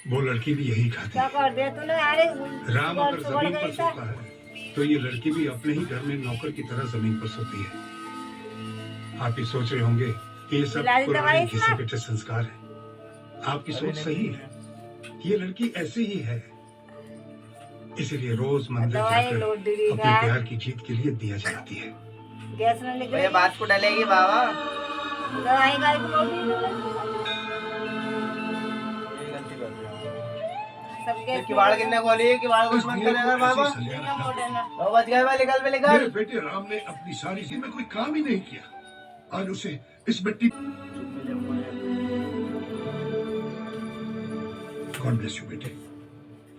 वो लड़की भी यही खाती क्या है। कर दिया तूने? अरे राम अगर जमीन पर सोता है तो ये लड़की भी अपने ही घर में नौकर की तरह जमीन पर सोती है। आप ही सोच रहे होंगे कि ये सब पुराने घिसे पिटे संस्कार है। आपकी सोच सही है, ये लड़की ऐसी ही है, इसीलिए रोज मंदिर जाकर अपने प्यार की जीत के लिए दिया जलाती है। गैस में निकले बात को डालेगी बाबा। दवाई गाय को किवाड़ कितने खोली, किवाड़ कुछ मत करेगा बाबा। बच गए वाले कल पे लेकर। मेरे बेटे राम ने अपनी सारी जिंदगी में कोई काम ही नहीं किया, आज उसे इस मिट्टी। गॉड ब्लेस यू बेटे।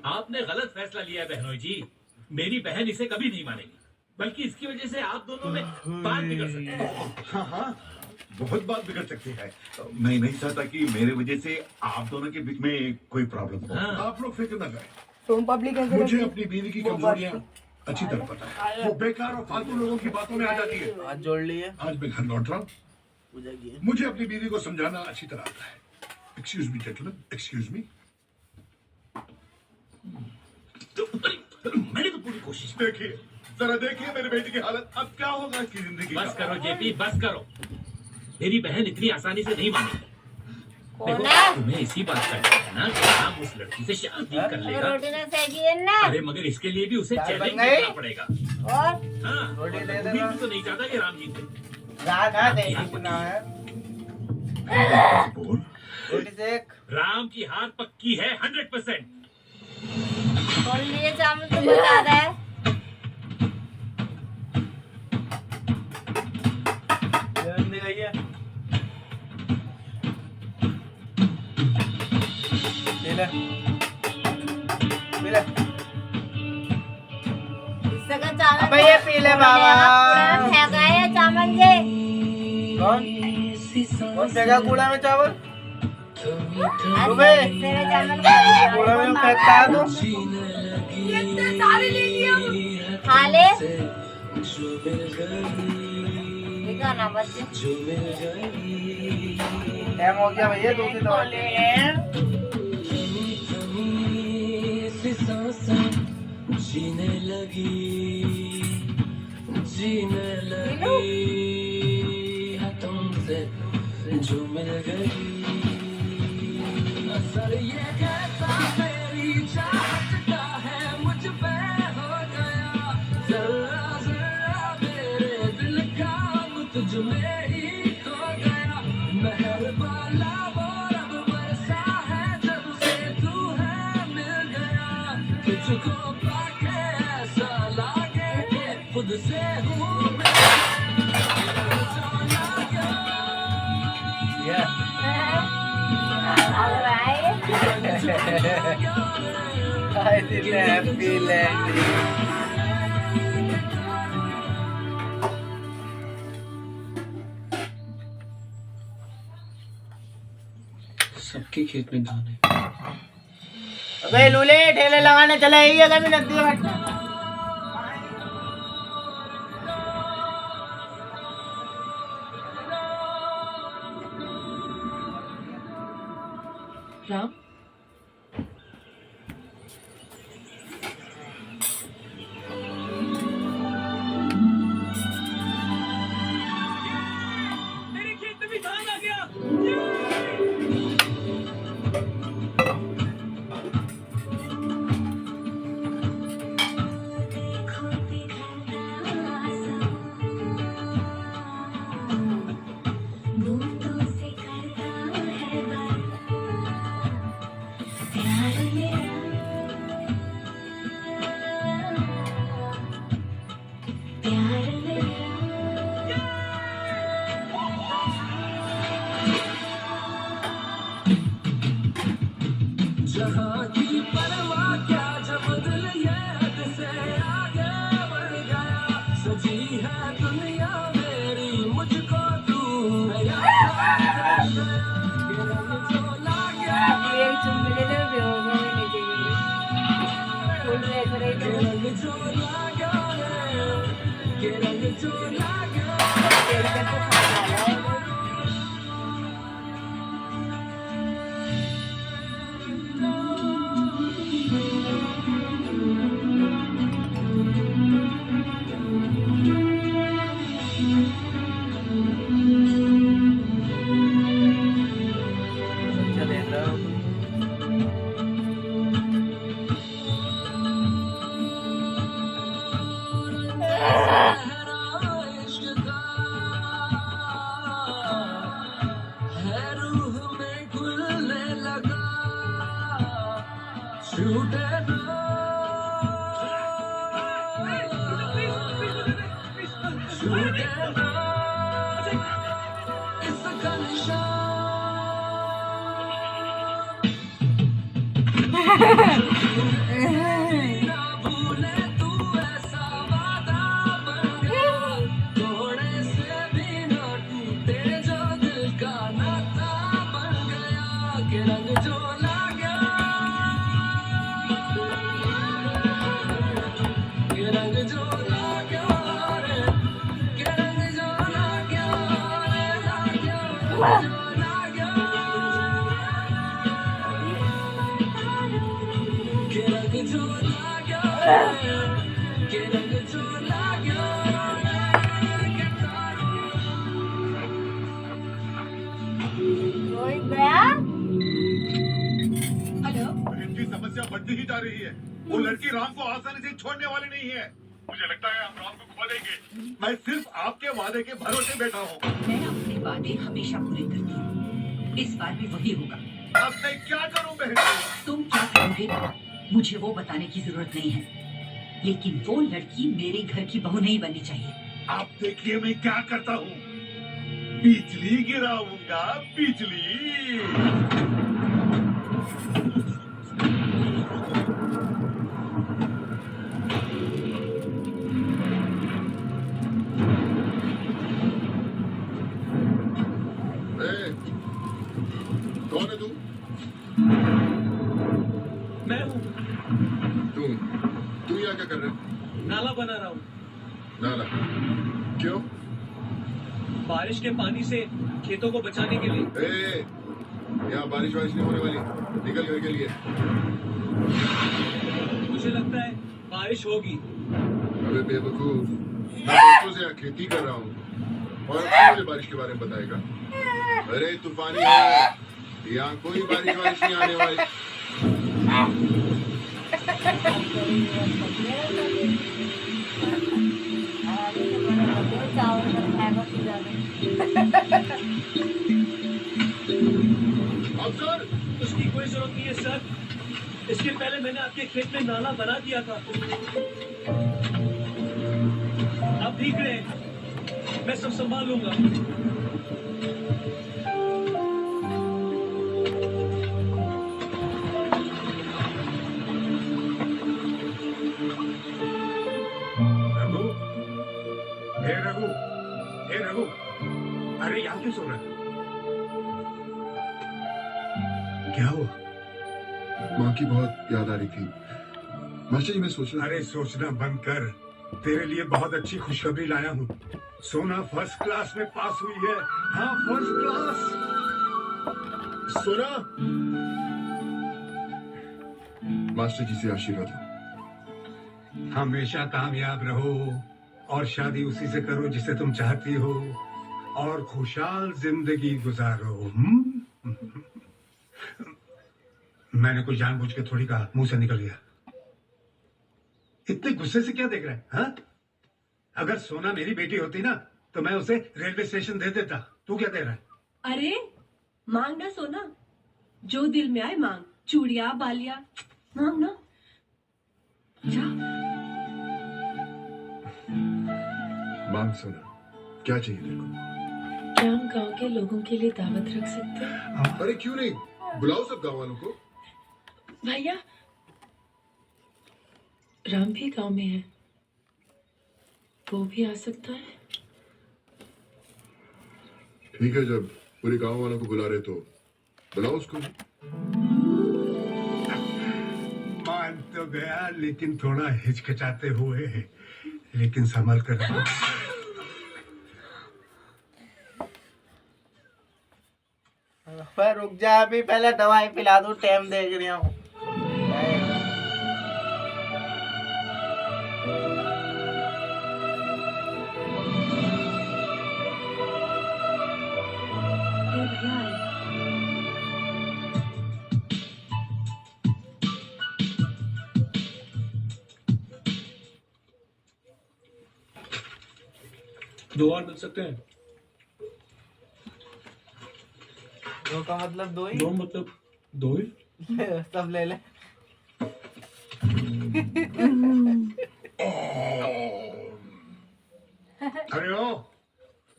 आपने गलत फैसला लिया है बहनोई जी। मेरी बहन इसे कभी नहीं मानेगी, बल्कि इसकी वजह से आप दोनों में बात बिगड़ सकती है। हाँ हाँ, बहुत बात बिगड़ सकती है। मैं नहीं चाहता कि मेरे वजह से आप दोनों के बीच में कोई प्रॉब्लम हो। हाँ। आप लोग फिक्र न करें, तुम पब्लिक मुझे अपनी बीवी की कमजोरियां अच्छी तरह पता है। वो बेकार और फालतू लोगों की बातों में आ जाती है। हाथ जोड़ लिए। आज मैं घर लौट रहा हूँ, पूजा की है। मुझे अपनी बीवी को समझाना अच्छी तरह आता है। Excuse me gentleman, excuse me. मैंने तो पूरी कोशिश की। देखिए, जरा देखिए मेरे बेटे की हालत। अब क्या होगा इसकी जिंदगी बस का? करो जेपी, बस करो। मेरी बहन इतनी आसानी से नहीं मानेगी। कौन देखो, है? तुम्हें इसी बात का डर है ना कि राम उस लड़की से शादी कर लेगा। रोटी ने सेकी है ना। अरे मगर इसके लिए भी उसे चाय चैलेंज बन गई? करना पड़ेगा। और हाँ, रोटी दे वो देना। भी तो नहीं चाहता कि राम जीते। ना देखी ना है। बोल। रोटी सेक। राम की हार पक्की है 100%। कौन लिए चावल तो बता रहा है। जल्दी गई है। ले ले। इससे का चावल अबे ये पी ले बाबा। फेंका है चावल जे। कौन फेंका कूड़ा में चावल? तेरे चावल कूड़ा में फेंकता है तो? खा ले। देखा ना बच्चे। टाइम हो गया भैया, दूसरी दवा ले। जो मिल गई असर ये कैसा मेरी चाहत का है, मुझ पे हो गया जरा जरा मेरे दिल का तुझ में ही खो गया। मेहरबाना वो रब बरसा है जब से तू है मिल गया। तुझको पाके ऐसा लागे कि खुद से हूँ I didn't happy landing. सबके खेत में धान है। अबे लूले ठेले लगाने चले ही कभी नदी में। राम, मेरे खेत में भी धान आ गया। जहाँ की परवाह क्या जब दिल ये हद से आगे बढ़ गया। सजी है दुनिया मेरी मुझको तू एक चुम्बी ले ले बेहोश होने नीचे फुल रेस रही तो तेरे का तो खा रहा है। छूटे ना छूटे ना इसका निशान ना भूले तू ऐसा वादा बन गया थोड़े से भी ना टूटे जो दिल का नाता बन गया कि रंग जो लागा कि रंग जो लागा रे कि रंग जो लागा रे लागा जो लागा कि रंग जो लागा कि रंग जो लागा रोहित गया। इनकी समस्या बढ़ती ही जा रही है। वो लड़की राम को आसानी से छोड़ने वाली नहीं है। मुझे लगता है हम राम को खो देंगे। मैं सिर्फ आपके वादे के भरोसे बैठा हूँ। मैं अपने वादे हमेशा पूरे करती हूँ। इस बार भी वही होगा। अब मैं क्या करूँ बहन? तुम क्या करोगे मुझे वो बताने की जरूरत नहीं है, लेकिन वो लड़की मेरे घर की बहू नहीं बननी चाहिए। आप देखिए मैं क्या करता हूँ। बिजली गिराऊंगा, बिजली। कौन है तू? मैं हूँ। तू यहाँ क्या कर रहा है? नाला बना रहा हूँ। नाला क्यों? बारिश के पानी से खेतों को बचाने के लिए। यहाँ बारिश वारिश नहीं होने वाली। निकल घर के लिए। मुझे लगता है बारिश होगी। अबे बेवकूफ, मैं दोस्तों से यहाँ खेती कर रहा हूँ और तू मुझे बारिश के बारे में बताएगा? अरे तूफानी है, यहाँ कोई बारिश वारिश नहीं आने वाली। अफसर, उसकी कोई जरूरत नहीं है सर। इसके पहले मैंने आपके खेत में नाला बना दिया था। आप भीग रहे हैं, मैं सब संभाल लूंगा। रघु, हे रघु, हे रघु, अरे यहाँ क्यों सो रहा है? क्या हुआ? माँ की बहुत याद आ रही थी मास्टर जी। मैं सोच रहा अरे सोचना बंद कर। तेरे लिए बहुत अच्छी खुशखबरी लाया हूँ। सोना फर्स्ट क्लास में पास हुई है। हाँ, फर्स्ट क्लास। सोना, मास्टर जी से आशीर्वाद लो। हमेशा कामयाब रहो और शादी उसी से करो जिसे तुम चाहती हो और खुशहाल जिंदगी गुजारो। मैंने कुछ जानबूझ के थोड़ी कहा, मुंह से निकल गया। इतने गुस्से से क्या देख रहा है? हाँ? अगर सोना मेरी बेटी होती ना तो मैं उसे रेलवे स्टेशन दे देता। तू क्या दे रहा है? अरे मांग ना सोना, जो दिल में आए मांग। चूड़िया बालिया मांग ना। जा मांग सोना, क्या चाहिए तेरे को? क्या हम गांव के लोगों के लिए दावत रख सकते हैं? अरे क्यों नहीं, बुलाओ सब गाँव वालों को। भैया, राम भी गांव में है, वो भी आ सकता है। ठीक है, जब पूरे गांव वालों को बुला रहे तो बुलाओ उसको। मान तो गया, लेकिन थोड़ा हिचकिचाते हुए, लेकिन संभल कर रहो। पर रुक जा, अभी पहले दवाई पिला दूं, टाइम देख रही हूँ। दो और मिल सकते हैं। दो का मतलब दो ही? दो मतलब दो ही। सब ले ले। अरे ओ,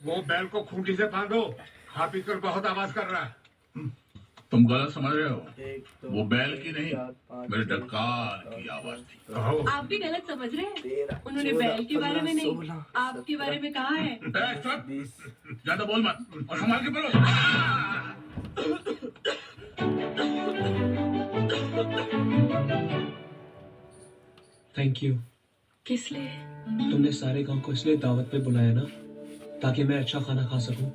वो बैल को खूंटी से बांधो, खा पी कर बहुत आवाज कर रहा है। तुम गलत समझ रहे हो, एक, दो, वो बैल की नहीं, 4, 5, मेरे डकार की आवाज थी। कहो। आप भी गलत समझ रहे हैं। 13, उन्होंने 14, बैल के बारे में नहीं 16, आपके बारे में कहा है। चुप, 20। ज्यादा बोल मत और संभाल के बोलो। Thank you. किस लिए? तुमने सारे गांव को इसलिए दावत पे बुलाया ना, ताकि मैं अच्छा खाना खा सकूं।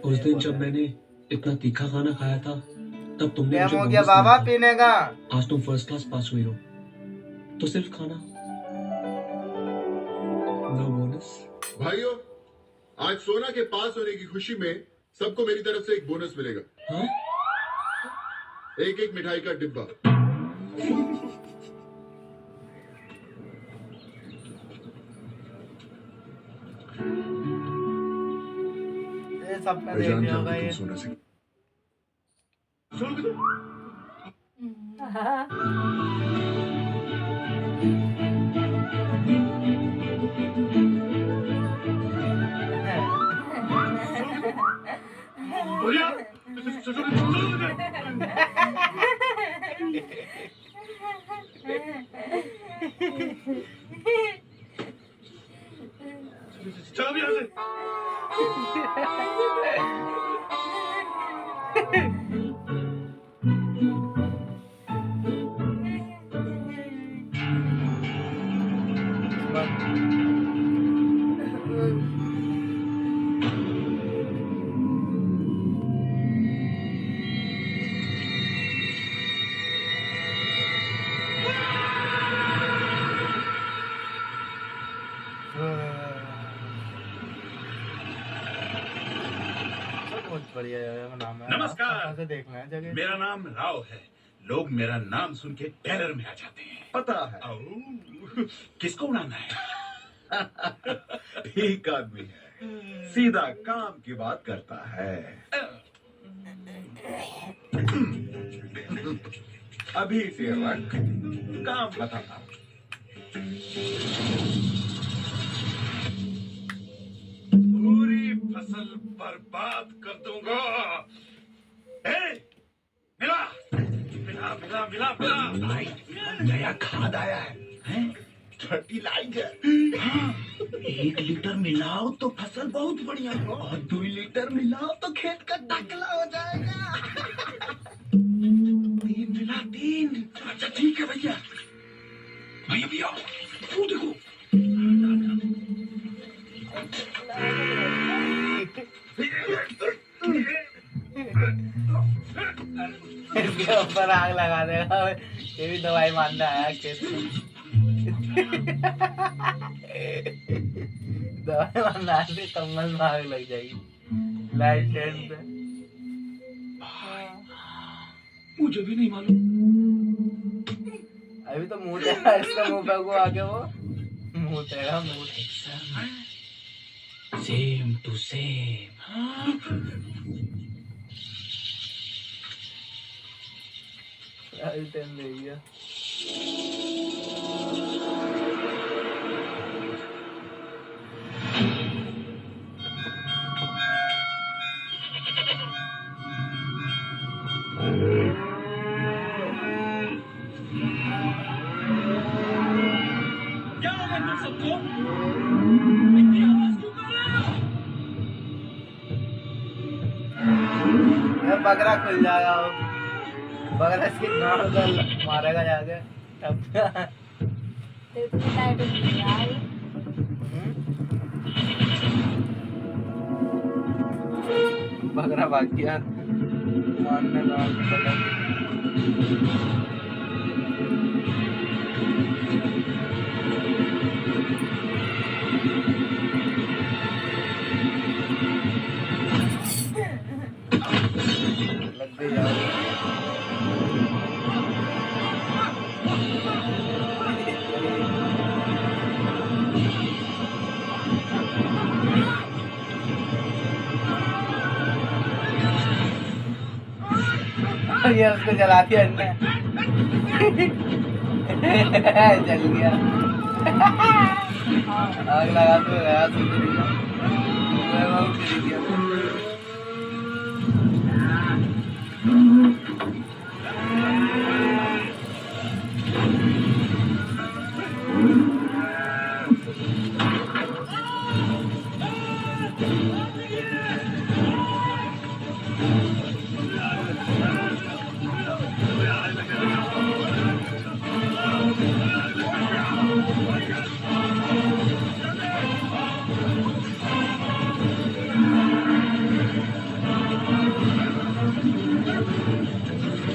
उस दिन जब मैंने इतना तीखा खाना खाया था, तब तुमने टाइम मुझे हो गया बोनस बाबा दिया था। पीने का। आज तुम फर्स्ट क्लास पास हुई हो, तो सिर्फ खाना, नो बोनस। भाइयों, आज सोना के पास होने की खुशी में सबको मेरी तरफ से एक बोनस मिलेगा। हाँ? एक एक मिठाई का डिब्बा। ये सबका मैं जान देखने गया होगा कि ये। तुम सोना से बोलिए, चलो यहाँ से। बहुत बढ़िया नाम है। नमस्कार। कहाँ से देखना है जगह? मेरा नाम राव है। लोग मेरा नाम सुन के टेरर में आ जाते हैं। पता है, औ, किसको उड़ाना है? ठीक आदमी है, सीधा काम की बात करता है। अभी से रख, काम बताता हूँ। पूरी फसल बर्बाद कर दूंगा। मिला मिला मिला मिला मिला। भाई, नया खाद आया है? फर्टिलाइजर। हाँ, 1 लीटर मिलाओ तो फसल बहुत बढ़िया हो, और 2 लीटर मिलाओ तो खेत का टकला हो जाएगा। 3 मिला 3। अच्छा ठीक है भैया। भैया भैया, वो देखो। इसके ऊपर आग लगा देगा। ये भी दवाई मारने आया खेत में। दवाई मारने आया फिर कम्बल में आग लग जाएगी लाइट स्टैंड पे। मुझे भी नहीं मालूम। अभी तो मुंह तेरा इसका मुंह पे को आके वो मुंह तेरा मुंह सेम टू सेम। टाइम दे दिया। क्या हो गया तुम सबको? इतनी आवाज क्यों कर रहे हो? ये बकरा खुल जाएगा वो। बकरा इसकी नाड़ को मारेगा जाके। ते तुम्ही लाईट होती यार. बकरा भाग गया मारने का पता। लग गई यार। ये उसको जला दिया हमने। जल गया। आग लगा तो गया सुधरी गया। मैं वो उतरी गया।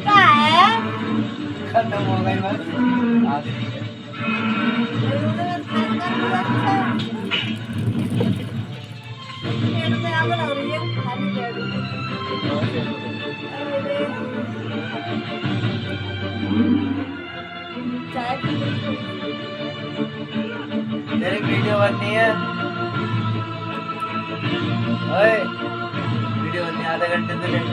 क्या है? खत्म हो गई बस। आगे पेड़ में आग लग रही है, खाली पेड़ में। चाय पी लो। तेरी वीडियो बननी है। ओए वीडियो बननी है, आधे घंटे से लेट।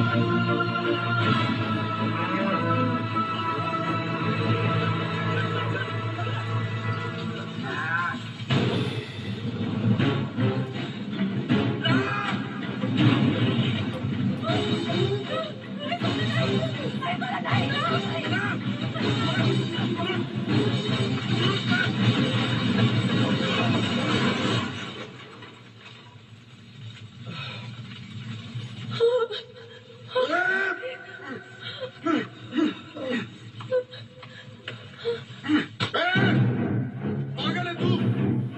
पागल है तू,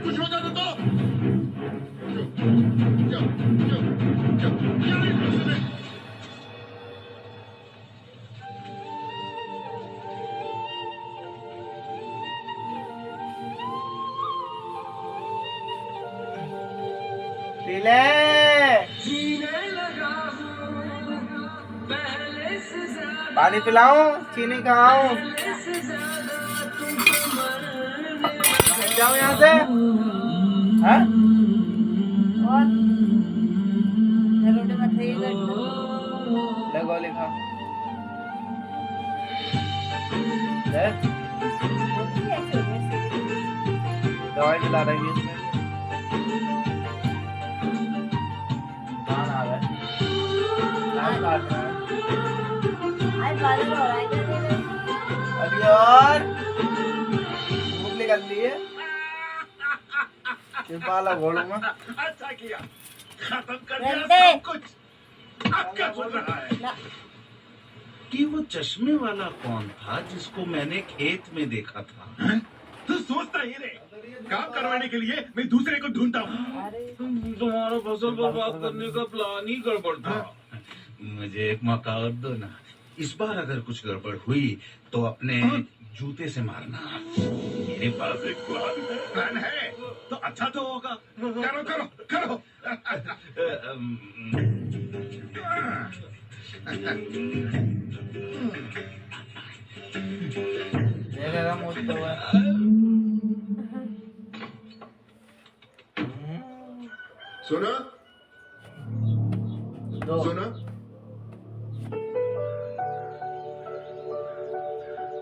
कुछ हो जाता तो पी ले। जीने लगा हूँ पहले से ज्यादा, पानी पिलाऊं? चीनी खाऊं? पहले से ज्यादा तुमको मरने जाऊं यहाँ से? हाँ? और रोटी में थे ले गोली खा। ले दवाई मिला रही है इसमें। कहाँ आ गए? नाम काट रहा है। आज बादल हो रहा है क्या? अभी और भूख निकल ली है। पाला घोड़ू में। अच्छा किया, खत्म कर रहने दिया दे। सब कुछ। अब क्या बोल रहा है? ना कि वो चश्मे वाला कौन था जिसको मैंने खेत में देखा था? तू सोचता ही रे, काम करवाने के लिए मैं दूसरे को ढूंढता हूँ। तुम्हारा फसल बर्बाद करने का प्लान ही गड़बड़ था। मुझे एक मौका और दो ना। इस बार अगर कुछ गड़बड़ हुई तो अपने जूते से मारना। मेरे पास एक प्लान है तो अच्छा तो होगा। करो करो करो। देखेगा मुझ तो हुआ। सुना दो। सुना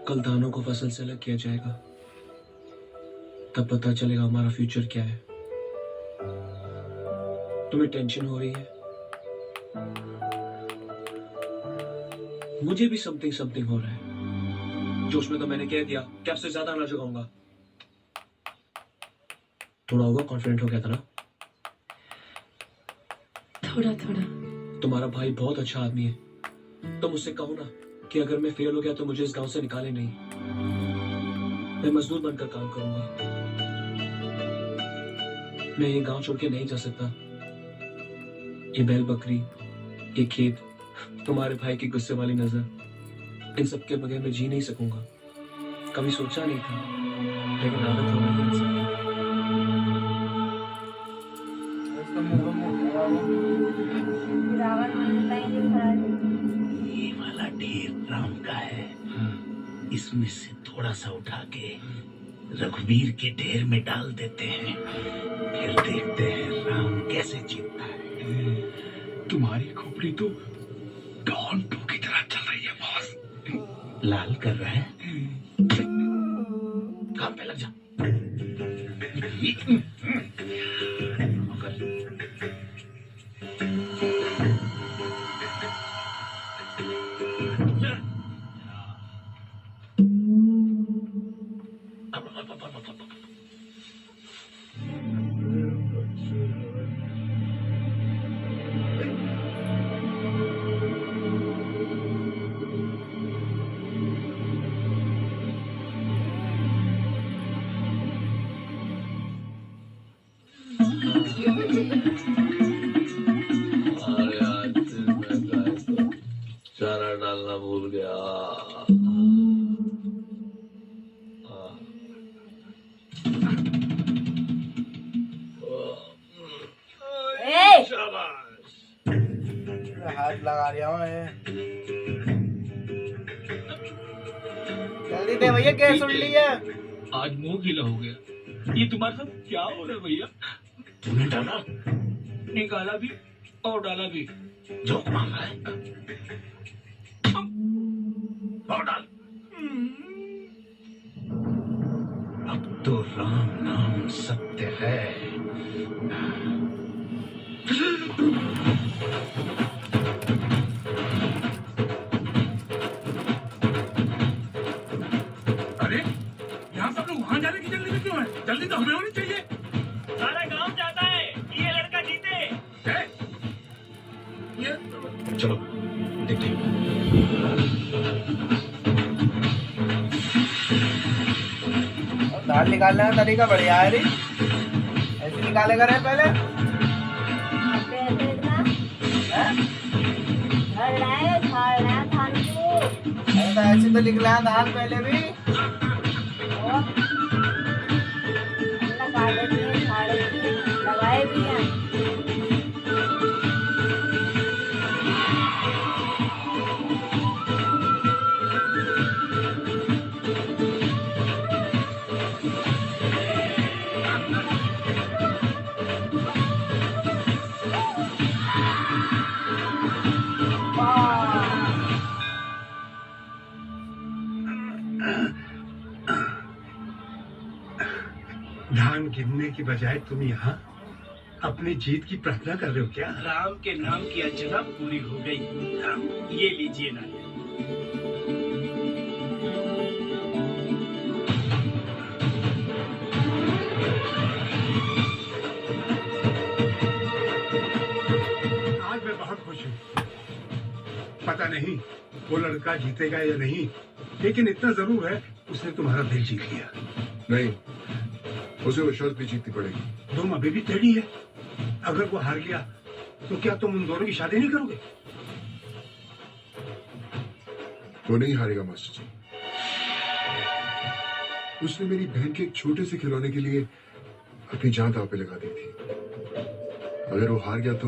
कल धानों को फसल से अलग किया जाएगा, तब पता चलेगा हमारा फ्यूचर क्या है। तुम्हें टेंशन हो रही है? मुझे भी समथिंग समथिंग हो रहा है। जोश में तो मैंने कह दिया कि आपसे ज्यादा ना चुकाऊंगा। थोड़ा ओवर कॉन्फिडेंट हो गया था ना? थोड़ा थोड़ा। तुम्हारा भाई बहुत अच्छा आदमी है। तुम उससे कहो ना कि अगर मैं फेल हो गया तो मुझे इस गांव से निकाले नहीं। मैं मजदूर बनकर काम करूंगा। मैं ये गांव छोड़ के नहीं जा सकता। ये बैल बकरी, ये खेत, तुम्हारे भाई की गुस्से वाली नजर, इन सब के बगैर मैं जी नहीं सकूंगा। कभी सोचा नहीं था, लेकिन आदत हो गई है इंसान की। रावण बनता ही नहीं खड़ा है। ये वाला ढेर राम का है। इसमें से थोड़ा सा उठा के रघुवीर के ढेर में डाल देते हैं, फिर देखते हैं राम कैसे जीतता है। तुम्हारी खोपड़ी तो डॉन 2 की तरह चल रही है बॉस। लाल कर रहा है। काम पे लग जा। अरे आज मैं गाय को चारा डालना भूल गया। हाथ लगा रहा हूँ जल्दी दे भैया, गैस उड़ ली है। आज मुंह गीला हो गया। ये तुम्हारे साथ क्या हो रहा है भैया? तूने डाला? निकाला भी और डाला भी। जोक मांग रहा है? और डाल। अब तो राम नाम सत्य है। अरे यहाँ सब लोग वहाँ जाने की जल्दी में क्यों है? जल्दी तो हमें होनी चाहिए। सारा गांव चाहता है कि ये लड़का जीते। ये चलो देखते हैं। दाल निकालने का तरीका बढ़िया है रे। ऐसे निकालेगा रे पहले। ऐसे तो निकला दाल पहले भी। लगाए भी हैं। धान गिनने की बजाय तुम यहाँ अपनी जीत की प्रार्थना कर रहे हो क्या? राम के नाम की अर्चना पूरी हो गई। ये लीजिए नारियल। आज मैं बहुत खुश हूँ। पता नहीं वो लड़का जीतेगा या नहीं, लेकिन इतना जरूर है उसने तुम्हारा दिल जीत लिया। नहीं, उसे वो शर्त भी जीतनी पड़ेगी। तुम अभी भी टेढ़ी है। अगर वो हार गया तो क्या तुम उन दोनों की शादी नहीं करोगे? वो नहीं हारेगा मास्टर जी। उसने मेरी बहन के एक छोटे से खिलौने के लिए अपनी जान दांव पे लगा दी थी। अगर वो हार गया तो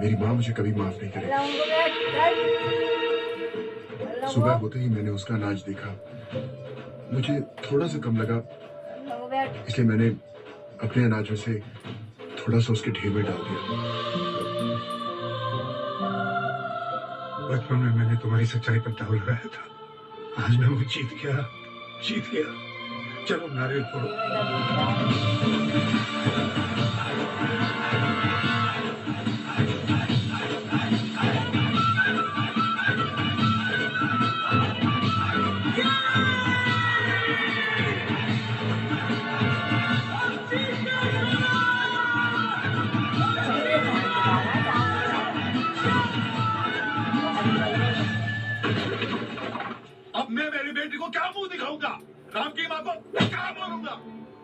मेरी माँ मुझे कभी माफ नहीं करेगी। सुबह होते ही मैंने उसका अनाज देखा। मुझे थोड़ा सा कम लगा, इसलिए मैंने अपने अनाज में से थोड़ा सा उसके ढेर में डाल दिया। बचपन में मैंने तुम्हारी सच्चाई पर दाव लगाया था। आज मैं वो जीत गया। चलो नारियल फोड़ो। अब मैं मेरी बेटी को क्या मुंह दिखाऊंगा? राम की माँ को क्या बोलूंगा?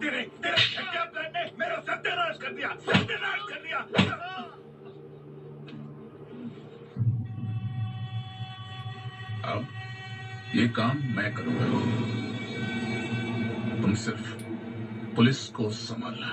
तेरे घटिया प्लान ने मेरा सत्यानाश कर दिया। अब ये काम मैं करूंगा। तुम सिर्फ पुलिस को संभालना।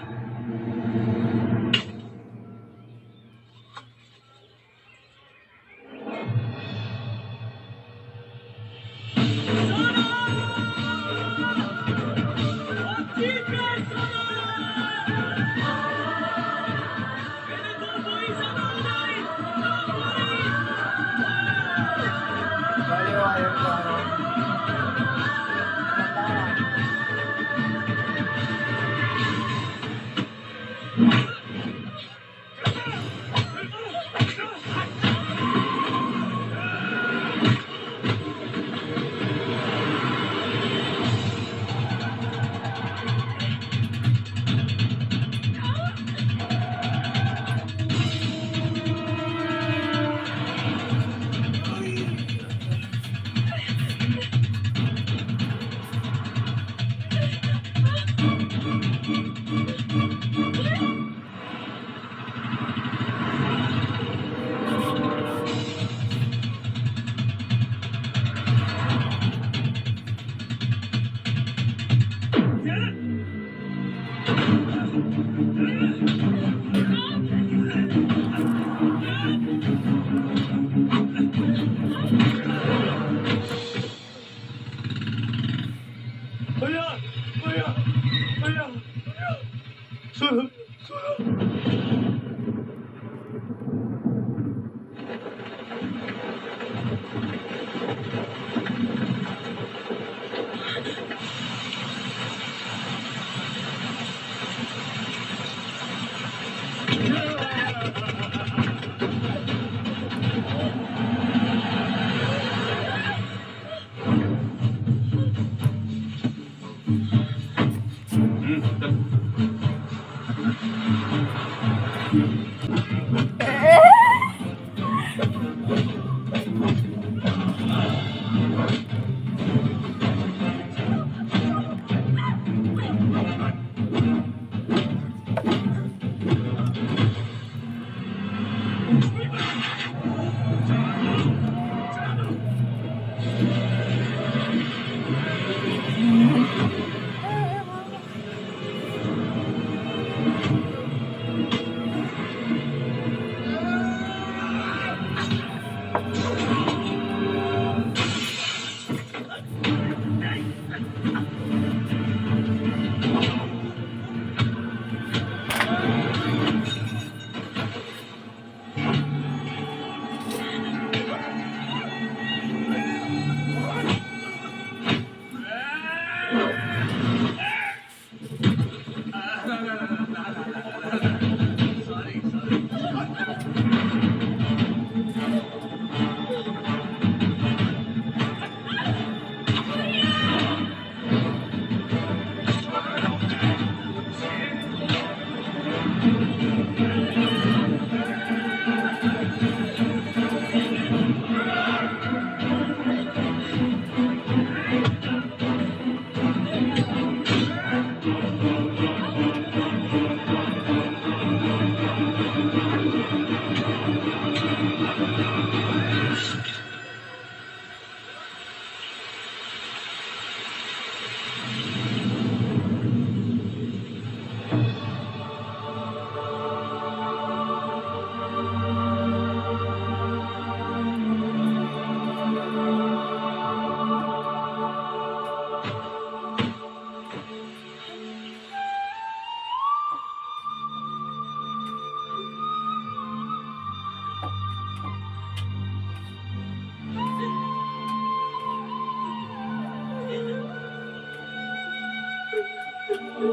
है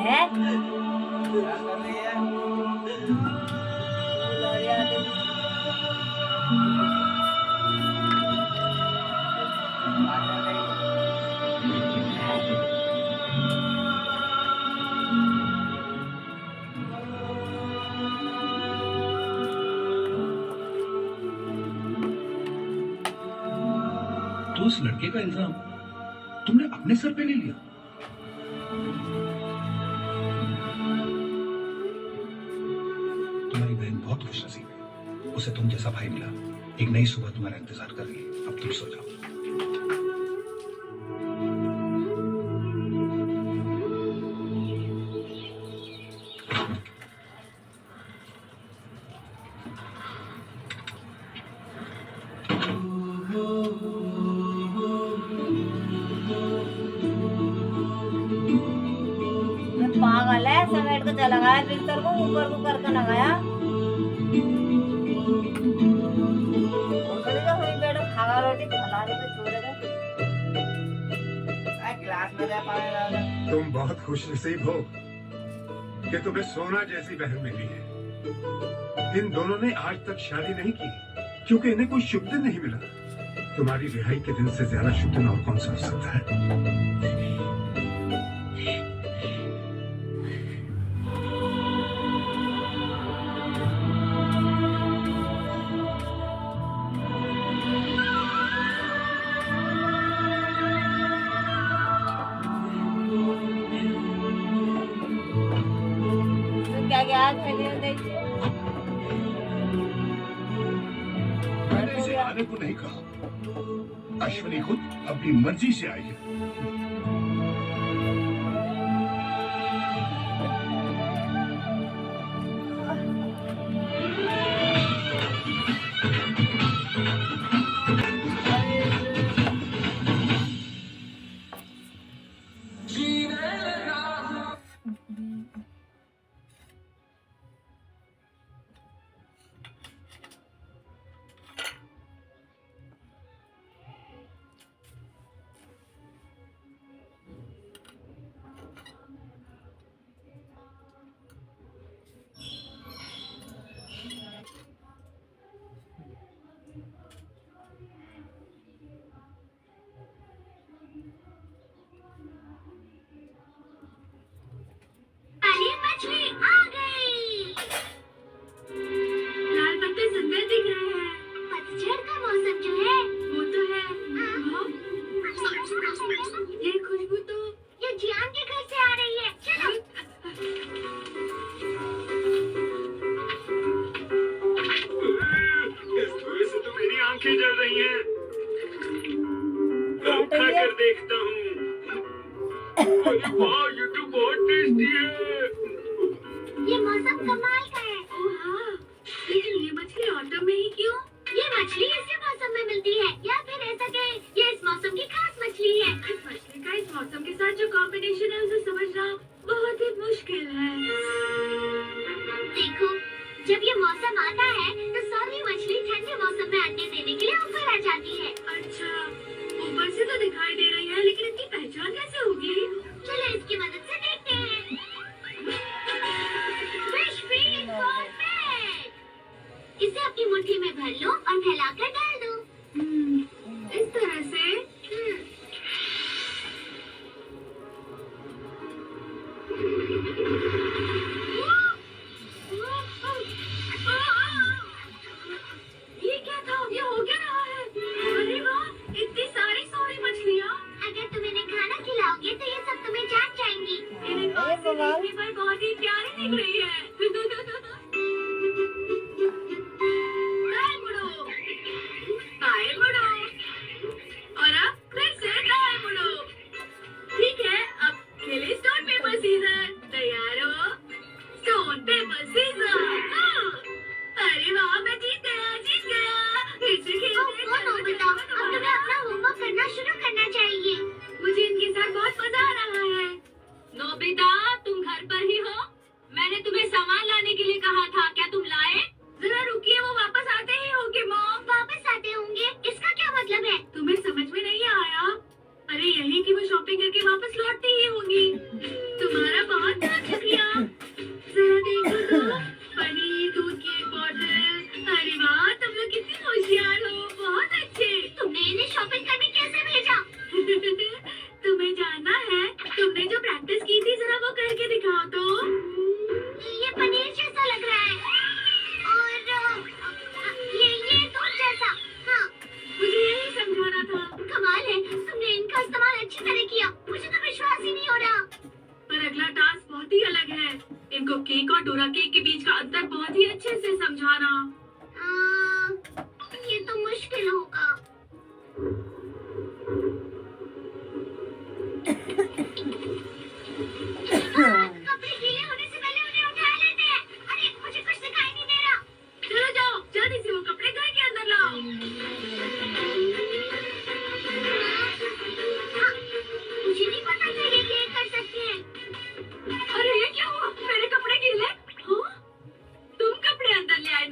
क्या कर रही है? लड़िया दे तो उस लड़के का इल्जाम तुमने अपने सर पे ले लिया। तुम्हारी बहन बहुत खुशनसीब है, उसे तुम जैसा भाई मिला। एक नई सुबह तुम्हारा इंतजार कर रही है। अब तुम सो जाओ। पागल है, समेट के चला गया बिस्तर को ऊपर को करके लगाया। खागा रोटी खिलाने पे छोड़ दे। क्लास में जा पाने लगा। तुम बहुत खुशनसीब हो कि तुम्हें सोना जैसी बहन मिली है। इन दोनों ने आज तक शादी नहीं की क्योंकि इन्हें कोई शुभ दिन नहीं मिला। तुम्हारी रिहाई के दिन से ज्यादा शुभ दिन और कौन सा हो सकता है? क्या मैंने इसे आने को नहीं कहा। अश्विनी खुद अपनी मर्जी से आई है। आंखें जल रही हैं। खाकर देखता हूँ। अरे वाह, ये तो बहुत टेस्टी है। ये मौसम कमाल का है। ओह हाँ, लेकिन ये मछली ऑटम में ही क्यों? ये मछली इसी मौसम में मिलती है, या फिर ऐसा कहें ये इस मौसम की खास मछली है। इस मछली का इस मौसम के साथ जो कॉम्बिनेशन है उसे समझना बहुत ही मुश्किल है। देखो, जब ये मौसम आता है तो सारी मछली ठंडे मौसम में अंडे देने के लिए ऊपर आ जाती है। अच्छा, ऊपर से तो दिखाई दे रही है, लेकिन इनकी पहचान कैसे होगी? चलो इसकी मदद से देखते हैं। Fish feed format. इसे अपनी मुट्ठी में भर लो और फैलाकर डाल दो। इस तरह से। ये क्या था? ये हो क्या रहा है? अरे वाह, इतनी सारी सोरी मछलियाँ। अगर तुम इन्हें खाना खिलाओगे तो ये सब तुम्हें जान जाएंगी। इन्हें पास से देखने पर बहुत ही प्यारी दिख रही है। दाएं मुड़ो, बाएं मुड़ो, और अब फिर से दाएं मुड़ो। ठीक है, अब खेले स्टोन पेपर सीजर। तैयार हो? Stone paper scissor. अरे वाह, मैं जीत गया, जीत गया। फिर से खेलते हैं। नोबिता, अब तुम्हें अपना होमवर्क करना शुरू करना चाहिए। मुझे इनके साथ बहुत मजा आ रहा है। नोबिता, तुम घर पर ही हो? मैंने तुम्हें सामान लाने के लिए कहा था, क्या तुम लाए? जरा रुकिए, वो वापस आते ही होंगे। मॉम वापस आते होंगे, इसका क्या मतलब है? तुम्हें समझ में नहीं आया? अरे यही की वो shopping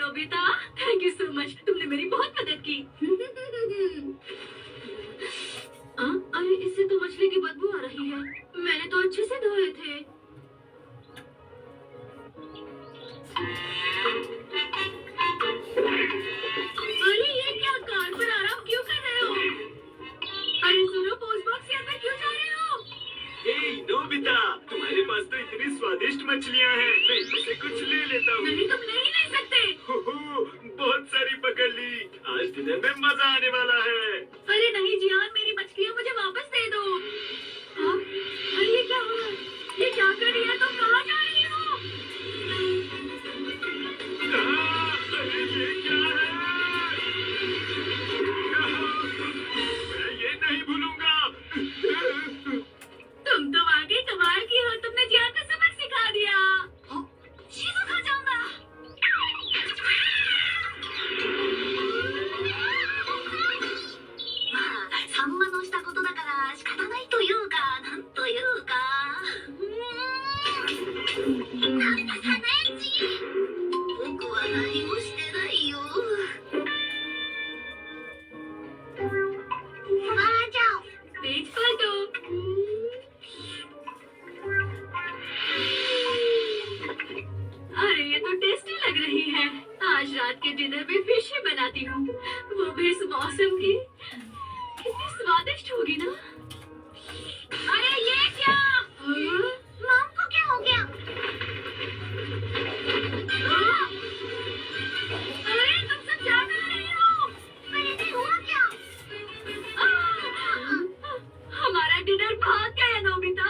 Nobita, thank you so much, तुमने मेरी बहुत मदद की। अरे इससे तो मछली की बदबू आ रही है, मैंने तो अच्छे से धोए थे। अरे ये क्या, कार पर आराम क्यों कर रहे हो? अरे सुनो, पोस्ट बॉक्स के अंदर क्यों जा रहे हो? नोबिता, तुम्हारे पास तो इतनी स्वादिष्ट मछलियाँ हैं, मैं इनमें से कुछ ले लेता हूँ। नहीं, तुम ले ही नहीं सकते। बहुत सारी पकड़ ली, आज डिनर में मजा आने वाला है। अरे नहीं जियान, मेरी मछलियाँ मुझे वापस दे दो। हाँ? अरे ये क्या हो रहा है? ये क्या कर रही है? तुम कहाँ जा रही हो? अरे ये क्या है? मैं ये नहीं भूलूंगा। तुम तो वाकई कमाल की हो, तुमने जियान को सबक सिखा दिया। चीज़ों खा जाऊंगा। サンマのしたことだから仕方ないというか、なんというか。なんだサナエチ。僕は何もしてないよ。マーちゃん、ページパルト。अरे ये तो टेस्टी लग रही है। आज रात के डिनर में फिश ही बनाती हूँ, वो भी इस मौसम की। कितनी स्वादिष्ट होगी ना। अरे ये क्या? मॉम को क्या हो गया? अरे तुम सब क्या कर रही हो? अरे हुआ क्या? हमारा डिनर भाग गया नोबिता।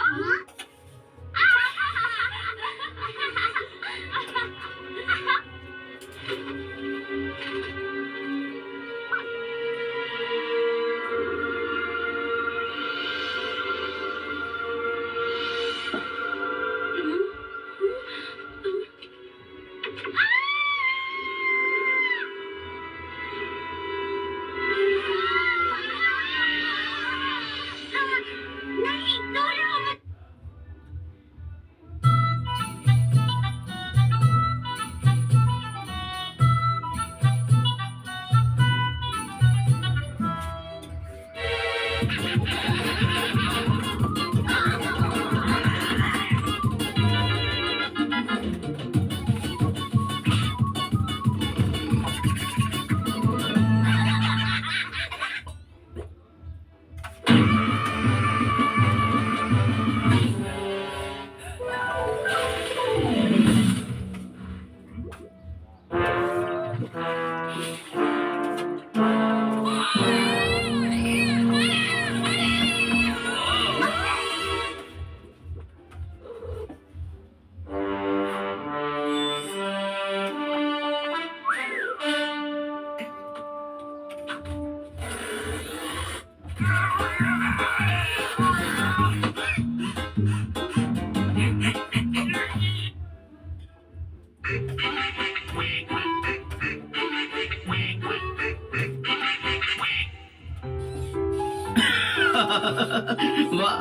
वाह,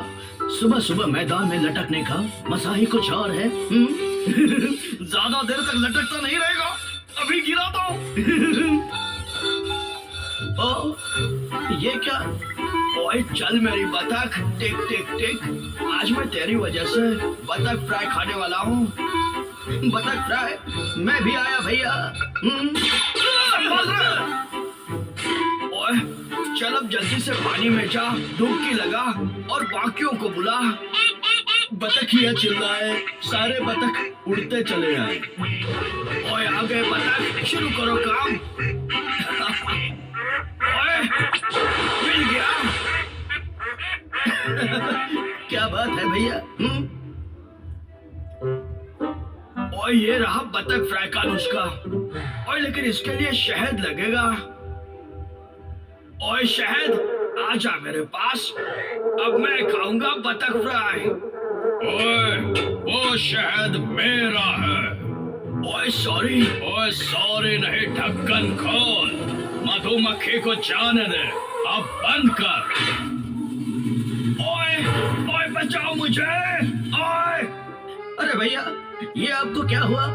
सुबह सुबह मैदान में लटकने का मजा ही कुछ और है। ज्यादा देर तक लटकता नहीं रहेगा, अभी गिरा दो। ओ, ये क्या? ओए चल मेरी बतख, टिक टिक टिक। आज मैं तेरी वजह से बतख फ्राई खाने वाला हूँ। बतख फ्राई, मैं भी आया भैया। ओए चल अब जल्दी से पानी में जा, डुबकी लगा और बाकियों को बुला। बतखिया चिल्लाए, सारे बतख उड़ते चले आए। ओए आ गए बतख, शुरू करो काम। ओए मिल गया। क्या बात है भैया? ओए ये रहा बतख फ्राई का नुस्खा। ओए लेकिन इसके लिए शहद लगेगा। ओए शहद आ जा मेरे पास, अब मैं खाऊंगा बतख फ्राई। ओए वो शहद मेरा है। ओए सॉरी। ओए सॉरी नहीं, ढक्कन खोल, मधुमक्खी को जाने दे, अब बंद कर। ओए ओए बचाओ मुझे। ओए अरे भैया ये आपको क्या हुआ?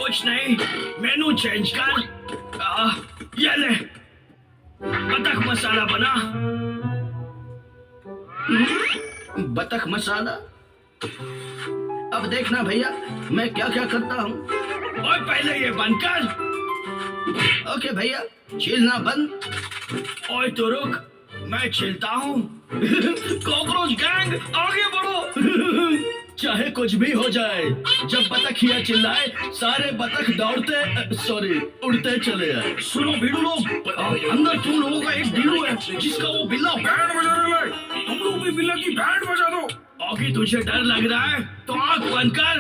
कुछ नहीं, मेनू चेंज कर। ये ले, बतख मसाला बना। बतख मसाला? अब देखना भैया मैं क्या क्या करता हूँ। और पहले ये बंद कर। ओके भैया, छीलना बंद। ओए तो रुक, मैं छिलता हूँ। कॉकरोच गैंग आगे बढ़ो। चाहे कुछ भी हो जाए, जब बतखिया चिल्लाए सारे बतख दौड़ते सॉरी उड़ते चले आए। सुनो भीड़ू लोग, अंदर तुम लोगों का एक भीड़ू है जिसका वो बिल्ला बैंड बजा रहा है। तुम लोग भी बिल्ला की बैंड बजा दो। ओके तुझे डर लग रहा है तो आंख बंद कर।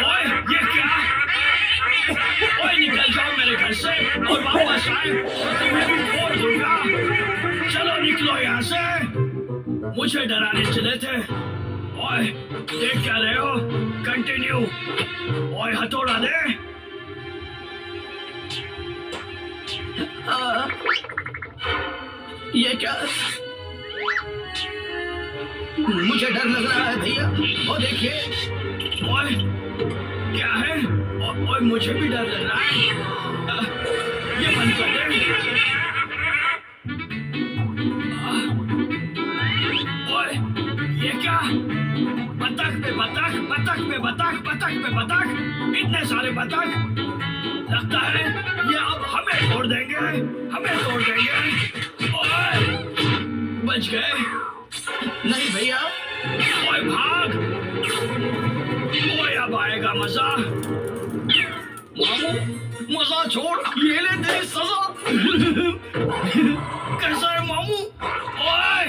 ओए ये क्या? ओए निकल जाओ मेरे घर से और वापस आए तो तुम्हें भी फोड़ दूंगा। चलो निकलो यहाँ से। मुझे डराने चले थे। ओए देख क्या रहे हो? कंटिन्यू। ओए हथौड़ा दे। ये क्या? मुझे डर लग रहा है भैया। ओ देखिए। ओए क्या है? ओए मुझे भी डर लग रहा है। ये बंद कर दे। ओए ये क्या? बतख पे बतख, बतख पे बतख, बतख पे बतख, इतने सारे बतख। लगता है ये अब हमें तोड़ देंगे, हमें तोड़ देंगे। ओए बच गए। नहीं भैया। ओए भाग। ओए अब आएगा मजा। मामू मजा छोड़, ये ले तेरी सजा। कैसा है मामू? ओए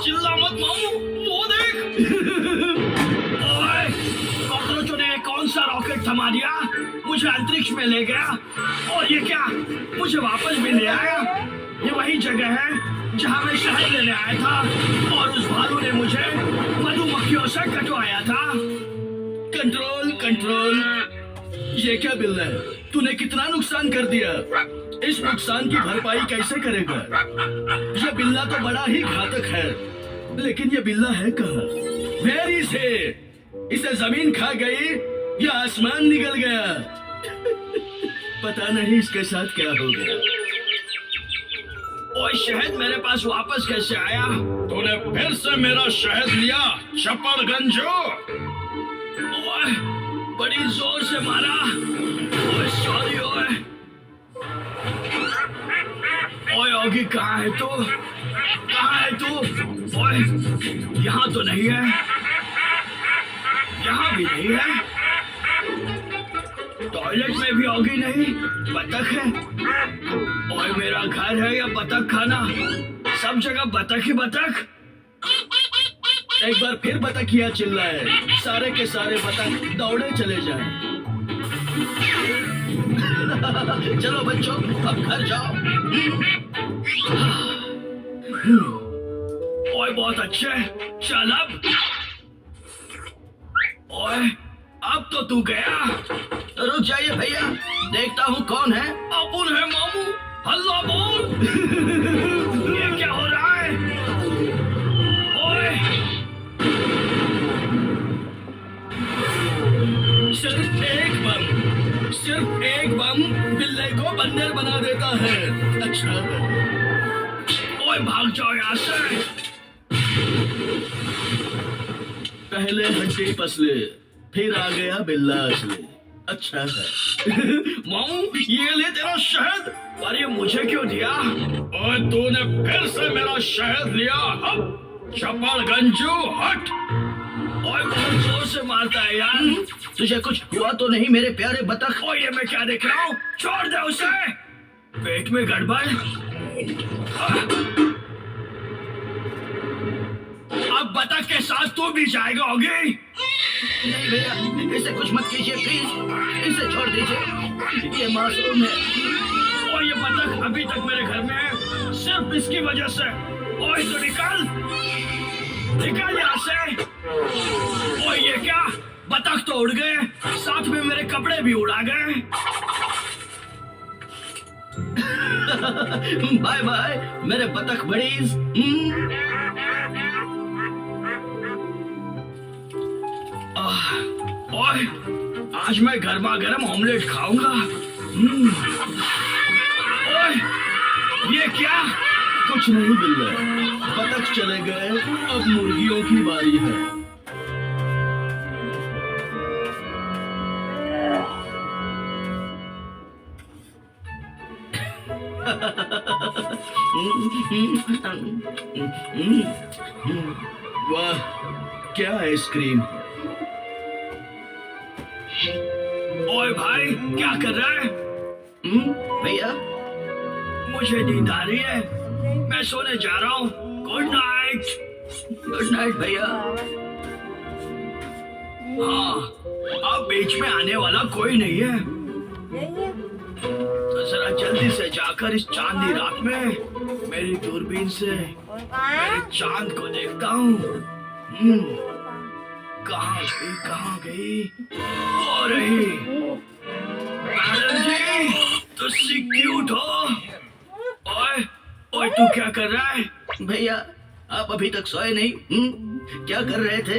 चिल्ला मत मामू, वो देख। ओए कॉकरोचों ने कौन सा रॉकेट थमा दिया, मुझे अंतरिक्ष में ले गया। और ये क्या, मुझे वापस भी ले आया। ये वही जगह है जहाँ मैं शहद लेने आया था और उस भालू ने मुझे मधुमक्खियों से कटवाया था। Control control. ये क्या बिल्ला है? तूने कितना नुकसान कर दिया। इस नुकसान की भरपाई कैसे करेगा? ये बिल्ला तो बड़ा ही घातक है, लेकिन ये बिल्ला है कहाँ? वेरी से इसे जमीन खा गई या आसमान निकल गया। पता नहीं इसके साथ क्या हो गया। ओए शहद मेरे पास वापस कैसे आया? तूने फिर से मेरा शहद लिया चपड़गंजो। ओए बड़ी जोर से मारा। ओए सॉरी। ओए ओए ऑगी कहाँ है तू? कहाँ है तू? ओए यहाँ तो नहीं है, यहाँ भी नहीं है, टॉयलेट में भी ऑगी नहीं। बतख है। ओए मेरा घर है या बतख खाना? सब जगह बतख ही बतख। एक बार फिर बतखिया चिल्लाए, सारे के सारे बतख दौड़े चले जाएं। चलो बच्चों अब घर जाओ। ओए बहुत अच्छे, चल अब। ओए अब तो तू गया। रुक जाइए भैया, देखता हूँ कौन है। अपुन है मामू, हल्ला बोल। ये क्या हो रहा है? ओए सिर्फ एक बम बिल्ले को बंदर बना देता है। अच्छा ओए भाग जाओ यहाँ से। पहले हड्डी पसले, फिर आ गया बिल्ला असली। अच्छा है। मामू ये ले तेरा शहद। और ये मुझे क्यों दिया? और तूने फिर से मेरा शहद लिया। चपड़गंजो हट। ओए बहुत जोर से मारता है यार। तुझे कुछ हुआ तो नहीं मेरे प्यारे बतख? ओए ये मैं क्या देख रहा हूँ? छोड़ दे उसे। पेट में गड़बड़। अब बतख के साथ तू भी जाएगा होगी? नहीं भैया, इसे कुछ मत कीजिए प्लीज, इसे छोड़ दीजिए, ये मासूम है। और ये बतख अभी तक मेरे घर में है सिर्फ इसकी वजह से। ओए तो निकल यहाँ से। ओए ये क्या, बतख तो उड़ गए, साथ में मेरे कपड़े भी उड़ा गए। बाय बाय मेरे बतख बड़ीज। ओए आज मैं गर्मा गर्म ऑमलेट खाऊंगा। ओए, ये क्या? कुछ नहीं बिल्ले, बतख चले गए, अब मुर्गियों की बारी है। वाह, क्या आइसक्रीम! ओए भाई, क्या कर रहा है? भैया, मुझे नींद आ रही है, मैं सोने जा रहा हूँ। Good night. गुड नाइट भैया। हाँ, अब बीच में आने वाला कोई नहीं है, तो जरा जल्दी से जाकर इस चांदनी रात में मेरी दूरबीन से मेरे चांद को देखता हूँ। कहाँ गई? वो रही। मैडम जी, तुसी क्यूट हो। ओए, तू क्या कर रहा है? भैया, आप अभी तक सोए नहीं? क्या कर रहे थे?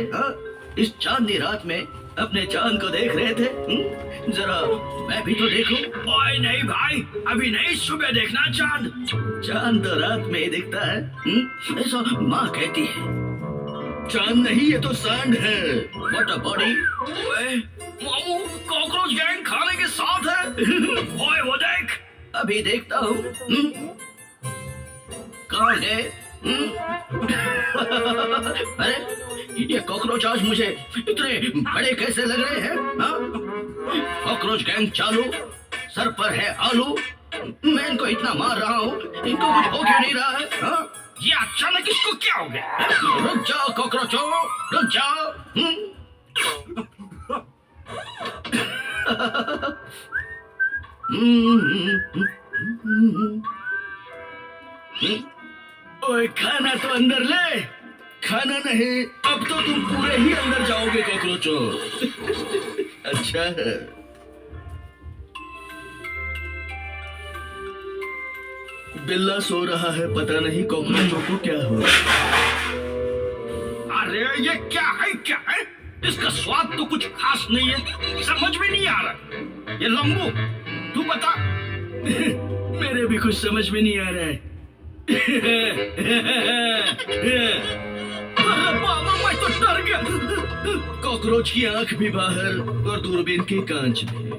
इस चांदनी रात में अपने चांद को देख रहे थे? जरा मैं भी तो देखूं। ओए नहीं भाई, अभी नहीं, सुबह देखना चांद। चांद तो रात में ही दिखता है, ऐसा माँ कहती है। चांद नहीं, ये तो सैंड है। What a body. ओए मामू, कॉकरोच गैंग खाने के साथ है। ओए वो देख। अभी देखता हूँ। कहाँ गए? अरे, ये कॉकरोच आज मुझे इतने बड़े कैसे लग रहे हैं? कॉकरोच गैंग चालू, सर पर है आलू। मैं इनको इतना मार रहा हूँ, इनको कुछ हो क्यों नहीं रहा है? ये अचानक इसको क्या हो गया? रुक जाओ कॉकरोचों, रुक जाओ। ओए, खाना तो अंदर ले। खाना नहीं, अब तो तुम पूरे ही अंदर जाओगे कॉकरोचों। अच्छा है। बिल्ला सो रहा है, पता नहीं कॉकरोचों को क्या हो। अरे ये क्या है? इसका स्वाद तो कुछ खास नहीं है, समझ में नहीं आ रहा। ये लंबू, तू बता। मेरे भी कुछ समझ में नहीं आ रहा है। मैं तो डर गया। कॉकरोच की आंख भी बाहर और दूरबीन की कांच भी।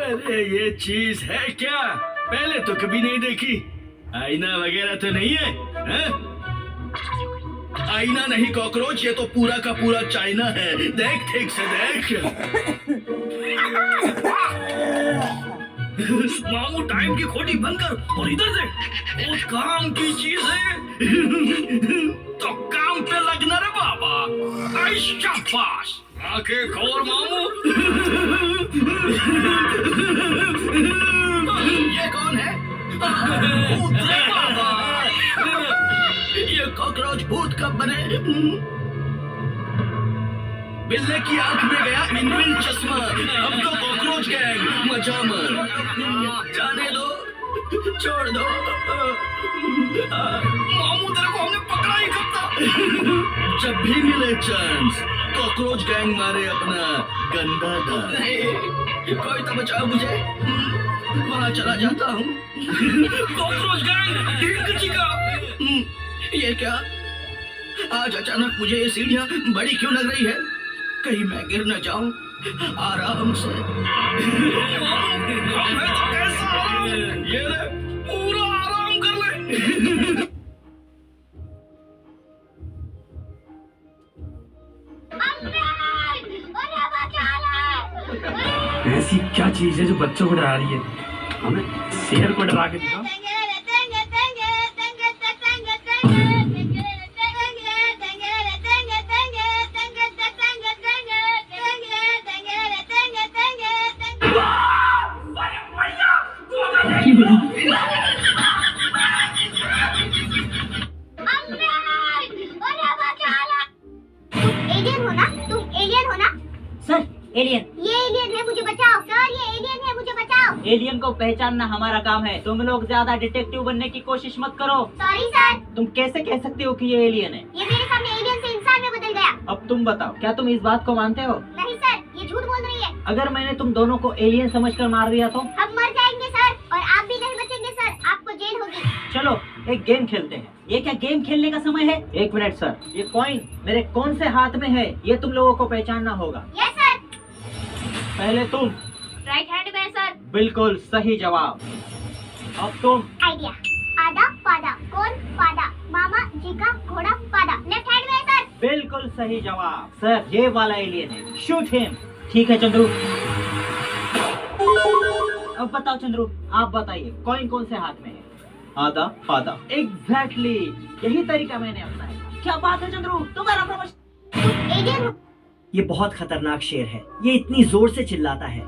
अरे ये चीज है क्या? पहले तो कभी नहीं देखी। आईना वगैरह तो नहीं है, है? आईना नहीं कॉकरोच, ये तो पूरा का पूरा चाइना है। देख ठीक से देख। मामू, टाइम की खोटी बंद कर और इधर से। वो काम की चीज है तो काम पे लगना रे बाबा। शाबाश, आंखें खोल मामू। ये कौन है? भूत रे बाबा। ये कॉकरोच भूत कब बने? बिल्ले की आंख में गया इनबिल्ट चश्मा। अब तो कॉकरोच गैंग मजा मर। जाने दो, छोड़ दो। मामू, तेरे को हमने पकड़ा ही कब था? जब भी मिले चांस, कॉकरोच गैंग मारे अपना गंदा दांत। कोई तो बचाओ मुझे, वहाँ चला जाता हूँ। कॉकरोच गैंग, ढींग चिका। ये क्या? आज अचानक मुझे ये सीढ़ियाँ बड़ी क्यों लग रही है? कहीं मैं गिर न जाऊं। आराम से। कैसा आराम? ये ले, पूरा आराम कर ले। ऐसी क्या चीज है जो बच्चों को डरा रही है? हमें शेर को डरा के दिखा। एलियन, ये एलियन है, मुझे बचाओ सर। ये एलियन है, मुझे बचाओ। एलियन को पहचानना हमारा काम है। तुम लोग ज्यादा डिटेक्टिव बनने की कोशिश मत करो। Sorry sir. तुम कैसे कह सकते हो कि ये एलियन है? ये मेरे सामने एलियन से इंसान में बदल गया। अब तुम बताओ, क्या तुम इस बात को मानते हो? नहीं सर, ये झूठ बोल रही है। अगर मैंने तुम दोनों को एलियन समझकर मार दिया तो? हम मर जाएंगे सर, और आप भी नहीं बचेंगे सर, आपको जेल होगी। चलो एक गेम खेलते हैं। ये क्या गेम खेलने का समय है? 1 मिनट सर, ये कॉइन मेरे कौन से हाथ में है ये तुम लोगों को पहचानना होगा। Yes sir. पहले तुम। राइट हैंड में सर। बिल्कुल सही जवाब। अब तुम। आइडिया। आधा पादा, कौन पादा? मामा जी का घोड़ा पादा। लेफ्ट हैंड में सर। बिल्कुल सही जवाब। सर ये वाला एलियन है, शूट हिम। ठीक है चंद्रू। अब बताओ चंद्रू, आप बताइए कॉइन कौन से हाथ में है? आधा पादा। एग्जैक्टली, यही तरीका मैंने अपनाया। क्या बात है चंद्रू, तुम्हारा प्रमोशन। ये बहुत खतरनाक शेर है, ये इतनी जोर से चिल्लाता है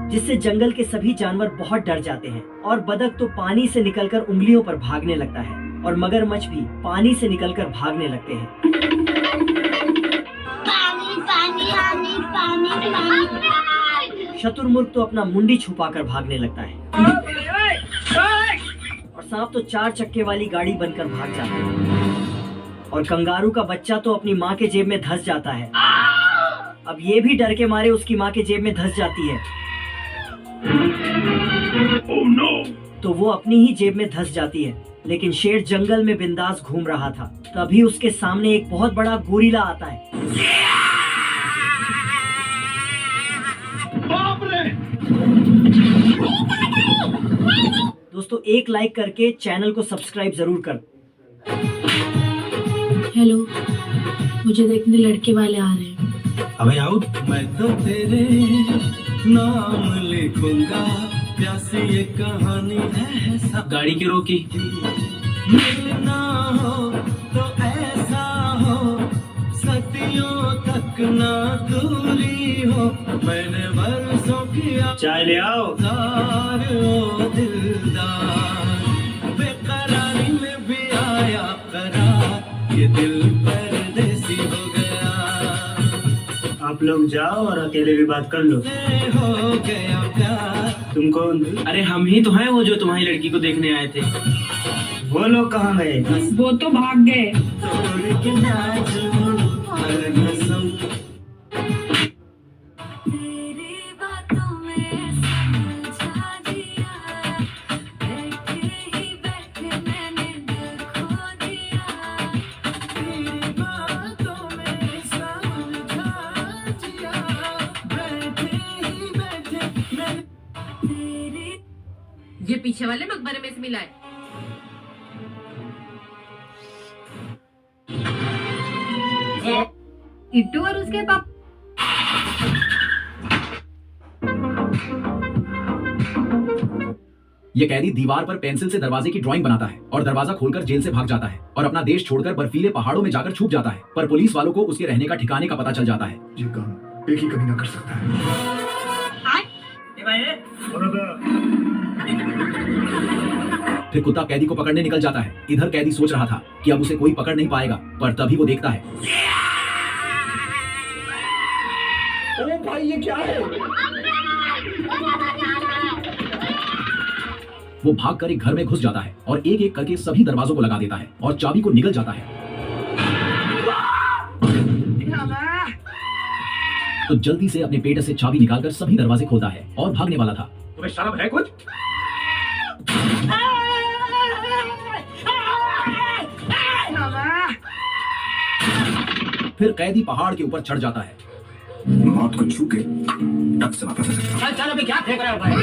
जिससे जंगल के सभी जानवर बहुत डर जाते हैं। और बदक तो पानी से निकलकर उंगलियों पर भागने लगता है, और मगरमच्छ भी पानी से निकलकर भागने लगते हैं। पानी पानी पानी पानी पानी। शुतुरमुर्ग तो अपना मुंडी छुपाकर भागने लगता है, और सांप तो 4 चक्के वाली गाड़ी बनकर भाग जाता है, और कंगारू का बच्चा तो अपनी माँ के जेब में धंस जाता है। अब ये भी डर के मारे उसकी माँ के जेब में धंस जाती है। Oh no! तो वो अपनी ही जेब में धंस जाती है। लेकिन शेर जंगल में बिंदास घूम रहा था, तभी उसके सामने एक बहुत बड़ा गोरिल्ला आता है। बाप रे! दोस्तों एक लाइक करके चैनल को सब्सक्राइब जरूर कर। हेलो, मुझे देखने लड़के वाले आ रहे हैं। अबे आओ। मैं तो तेरे नाम लिखूंगा, प्यासी ये कहानी है। गाड़ी की रोकी। मिलना हो तो ऐसा हो, सदियों तक ना दूरी हो। मैंने बरसों किया चाय ले आओ। ओ दिलदार, बेकरारी में भी आया करार, ये दिल परदेसी हो गया। आप लोग जाओ और अकेले भी बात कर लो। हो गया प्यार। तुम कौन? अरे हम ही तो हैं वो जो तुम्हारी लड़की को देखने आए थे। वो लोग कहाँ गए? वो तो भाग गए। ये पीछे वाले मकबरे में से मिला है। इट्टू और उसके पापा। ये कैदी दीवार पर पेंसिल से दरवाजे की ड्राइंग बनाता है और दरवाजा खोलकर जेल से भाग जाता है और अपना देश छोड़कर बर्फीले पहाड़ों में जाकर छुप जाता है। पर पुलिस वालों को उसके रहने का ठिकाने का पता चल जाता है। ये काम एक ही कभी ना कर सकता है। फिर कुत्ता कैदी को पकड़ने निकल जाता है। इधर कैदी सोच रहा था कि अब उसे कोई पकड़ नहीं पाएगा, पर तभी वो देखता है अरे भाई ये क्या है? वो भागकर एक घर में घुस जाता है और एक एक करके सभी दरवाजों को लगा देता है और चाबी को निगल जाता है। तो जल्दी से अपने पेट से चाबी निकालकर सभी दरवाजे खोलता है और भागने वाला था। तुम्हें शर्म है कुछ? फिर कैदी पहाड़ के ऊपर चढ़ जाता है। मौत को छू के टक से वापस आ सकता। चल अभी क्या फेंक रहे हो भाई?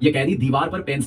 ये कैदी दीवार पर पेन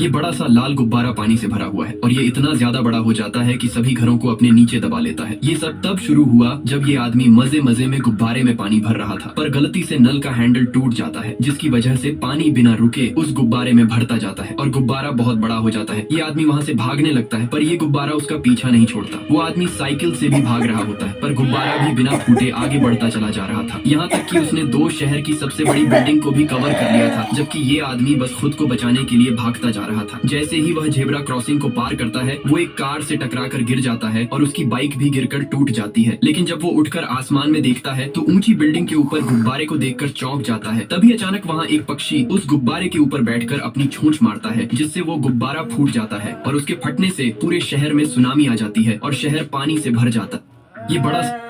ये बड़ा सा लाल गुब्बारा पानी से भरा हुआ है और ये इतना ज्यादा बड़ा हो जाता है कि सभी घरों को अपने नीचे दबा लेता है। ये सब तब शुरू हुआ जब ये आदमी मजे मजे में गुब्बारे में पानी भर रहा था, पर गलती से नल का हैंडल टूट जाता है, जिसकी वजह से पानी बिना रुके उस गुब्बारे में भरता जाता है और गुब्बारा बहुत बड़ा हो जाता है। ये आदमी वहाँ से भागने लगता है, पर ये गुब्बारा उसका पीछा नहीं छोड़ता। वो आदमी साइकिल से भी भाग रहा होता है, पर गुब्बारा भी बिना फूटे आगे बढ़ता चला जा रहा था। यहाँ तक कि उसने 2 शहर की सबसे बड़ी बिल्डिंग को भी कवर कर लिया था, जबकि ये आदमी बस खुद को बचाने के लिए भागता जा रहा था। जैसे ही वह जेब्रा क्रॉसिंग को पार करता है वो एक कार से टकराकर गिर जाता है और उसकी बाइक भी गिरकर टूट जाती है। लेकिन जब वो उठकर आसमान में देखता है तो ऊंची बिल्डिंग के ऊपर गुब्बारे को देखकर चौंक जाता है। तभी अचानक वहाँ एक पक्षी उस गुब्बारे के ऊपर बैठकर अपनी छूंछ मारता है, जिससे वो गुब्बारा फूट जाता है और उसके फटने से पूरे शहर में सुनामी आ जाती है और शहर पानी से भर जाता। ये बड़ा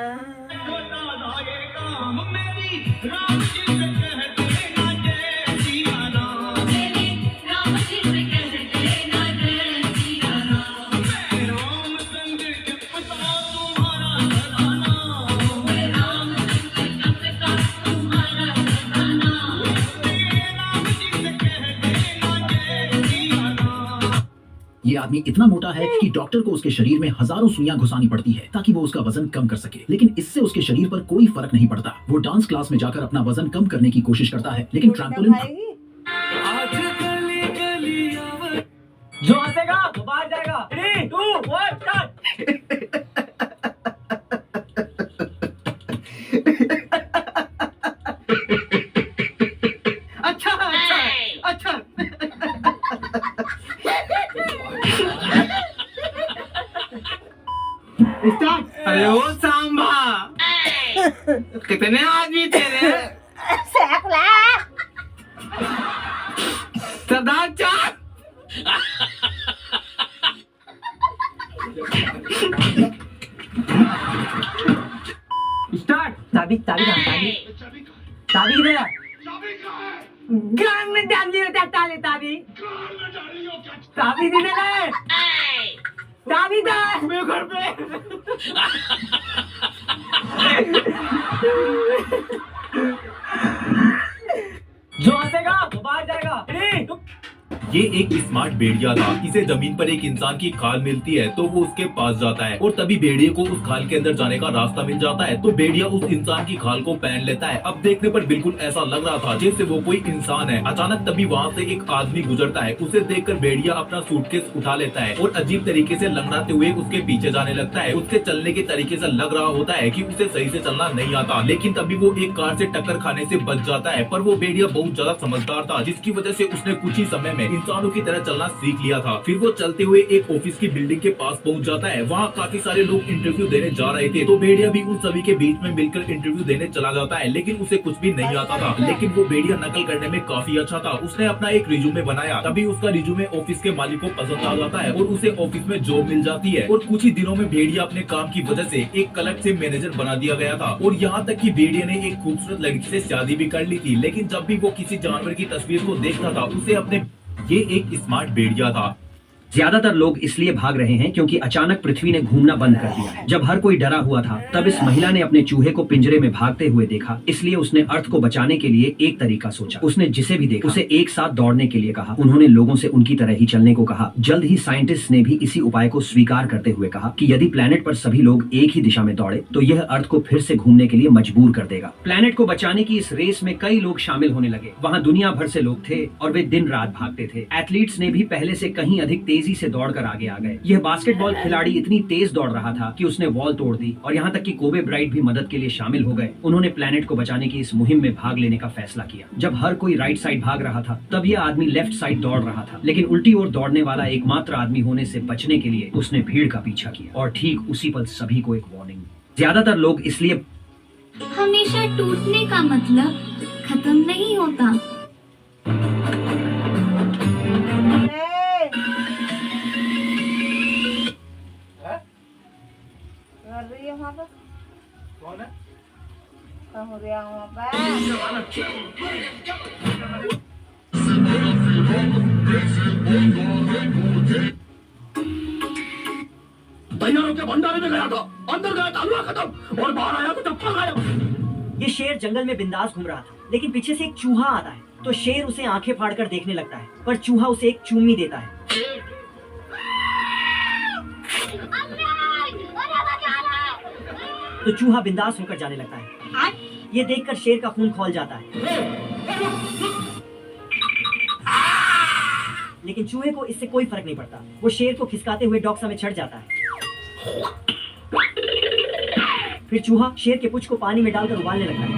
ये आदमी इतना मोटा है कि डॉक्टर को उसके शरीर में हजारों सुइयां घुसानी पड़ती है ताकि वो उसका वजन कम कर सके, लेकिन इससे उसके शरीर पर कोई फर्क नहीं पड़ता। वो डांस क्लास में जाकर अपना वजन कम करने की कोशिश करता है, लेकिन ट्रैम्पोलिन जो हंसेगा वो बाहर जाएगा। 3, 2, 1 स्टार्ट। अच्छा अच्छा अच्छा। अरे वो सांबा कितने आदमी तेरे? सरदार चार। स्टार्ट। चाबी चाबी चाबी चाबी किधर है? गान में डाल दिया ताले चाबी। चाबी देने गए। चाबी दे मेरे घर पे। जो हंसेगा वो बाहर जाएगा। ये एक स्मार्ट भेड़िया था। इसे जमीन पर एक इंसान की खाल मिलती है तो वो उसके पास जाता है और तभी भेड़िए को उस खाल के अंदर जाने का रास्ता मिल जाता है तो भेड़िया उस इंसान की खाल को पहन लेता है। अब देखने पर बिल्कुल ऐसा लग रहा था जैसे वो कोई इंसान है। अचानक तभी वहाँ से एक आदमी गुजरता है। उसे देखकर भेड़िया अपना सूटकेस उठा लेता है और अजीब तरीके से लंगड़ाते हुए उसके पीछे जाने लगता है। उसके चलने के तरीके से लग रहा होता है कि उसे सही से चलना नहीं आता, लेकिन तभी वो एक कार से टक्कर खाने से बच जाता है। पर वो भेड़िया बहुत ज्यादा समझदार था, जिसकी वजह से उसने कुछ ही समय में इंसानों की तरह चलना सीख लिया था। फिर वो चलते हुए एक ऑफिस की बिल्डिंग के पास पहुंच जाता है। वहाँ काफी सारे लोग इंटरव्यू देने जा रहे थे तो भेड़िया भी उन सभी के बीच में मिलकर इंटरव्यू देने चला जाता है, लेकिन उसे कुछ भी नहीं आता था। लेकिन वो भेड़िया नकल करने में काफी अच्छा था। उसने अपना एक रिज्यूमे बनाया। तभी उसका रिज्यूमे ऑफिस के मालिक को पसंद आ जाता है और उसे ऑफिस में जॉब मिल जाती है। और कुछ ही दिनों में भेड़िया अपने काम की वजह से एक क्लब से मैनेजर बना दिया गया था। और यहाँ तक कि भेड़िया ने एक खूबसूरत लड़की से शादी भी कर ली थी, लेकिन जब भी वो किसी जानवर की तस्वीर को देखता था उसे अपने ये एक स्मार्ट भेड़िया था। ज्यादातर लोग इसलिए भाग रहे हैं क्योंकि अचानक पृथ्वी ने घूमना बंद कर दिया है। जब हर कोई डरा हुआ था तब इस महिला ने अपने चूहे को पिंजरे में भागते हुए देखा, इसलिए उसने अर्थ को बचाने के लिए एक तरीका सोचा। उसने जिसे भी देखा उसे एक साथ दौड़ने के लिए कहा। उन्होंने लोगों से उनकी तरह ही चलने को कहा। जल्द ही साइंटिस्ट ने भी इसी उपाय को स्वीकार करते हुए कहा कि यदि प्लेनेट पर सभी लोग एक ही दिशा में दौड़े तो यह अर्थ को फिर से घूमने के लिए मजबूर कर देगा। प्लेनेट को बचाने की इस रेस में कई लोग शामिल होने लगे। वहाँ दुनिया भर से लोग थे और वे दिन रात भागते थे। एथलीट्स ने भी पहले से कहीं अधिक तेजी से दौड़कर आगे आ गए। यह बास्केटबॉल खिलाड़ी इतनी तेज दौड़ रहा था कि उसने वॉल तोड़ दी और यहाँ तक कि कोबे ब्राइट भी मदद के लिए शामिल हो गए। उन्होंने प्लेनेट को बचाने की इस मुहिम में भाग लेने का फैसला किया। जब हर कोई राइट साइड भाग रहा था तब यह आदमी लेफ्ट साइड दौड़ रहा था, लेकिन उल्टी ओर दौड़ने वाला एकमात्र आदमी होने से बचने के लिए उसने भीड़ का पीछा किया। और ठीक उसी पल सभी को एक वार्निंग। ज्यादातर लोग इसलिए हमेशा टूटने का मतलब खत्म नहीं होता। कौन है? तैयारों के भंडारे में गया था, अंदर गया था हलवा खत्म और बाहर आया तो चप्पल गायब। ये शेर जंगल में बिंदास घूम रहा था, लेकिन पीछे से एक चूहा आता है तो शेर उसे आंखें फाड़कर देखने लगता है, पर चूहा उसे एक चूमी देता है। तो चूहा बिंदास होकर जाने लगता है। ये देखकर शेर का खून खौल जाता है, लेकिन चूहे को इससे कोई फर्क नहीं पड़ता। वो शेर को खिसकाते हुए डॉक्सा में चढ़ जाता है। फिर चूहा शेर के पुच्छ को पानी में डालकर उबालने लगता है।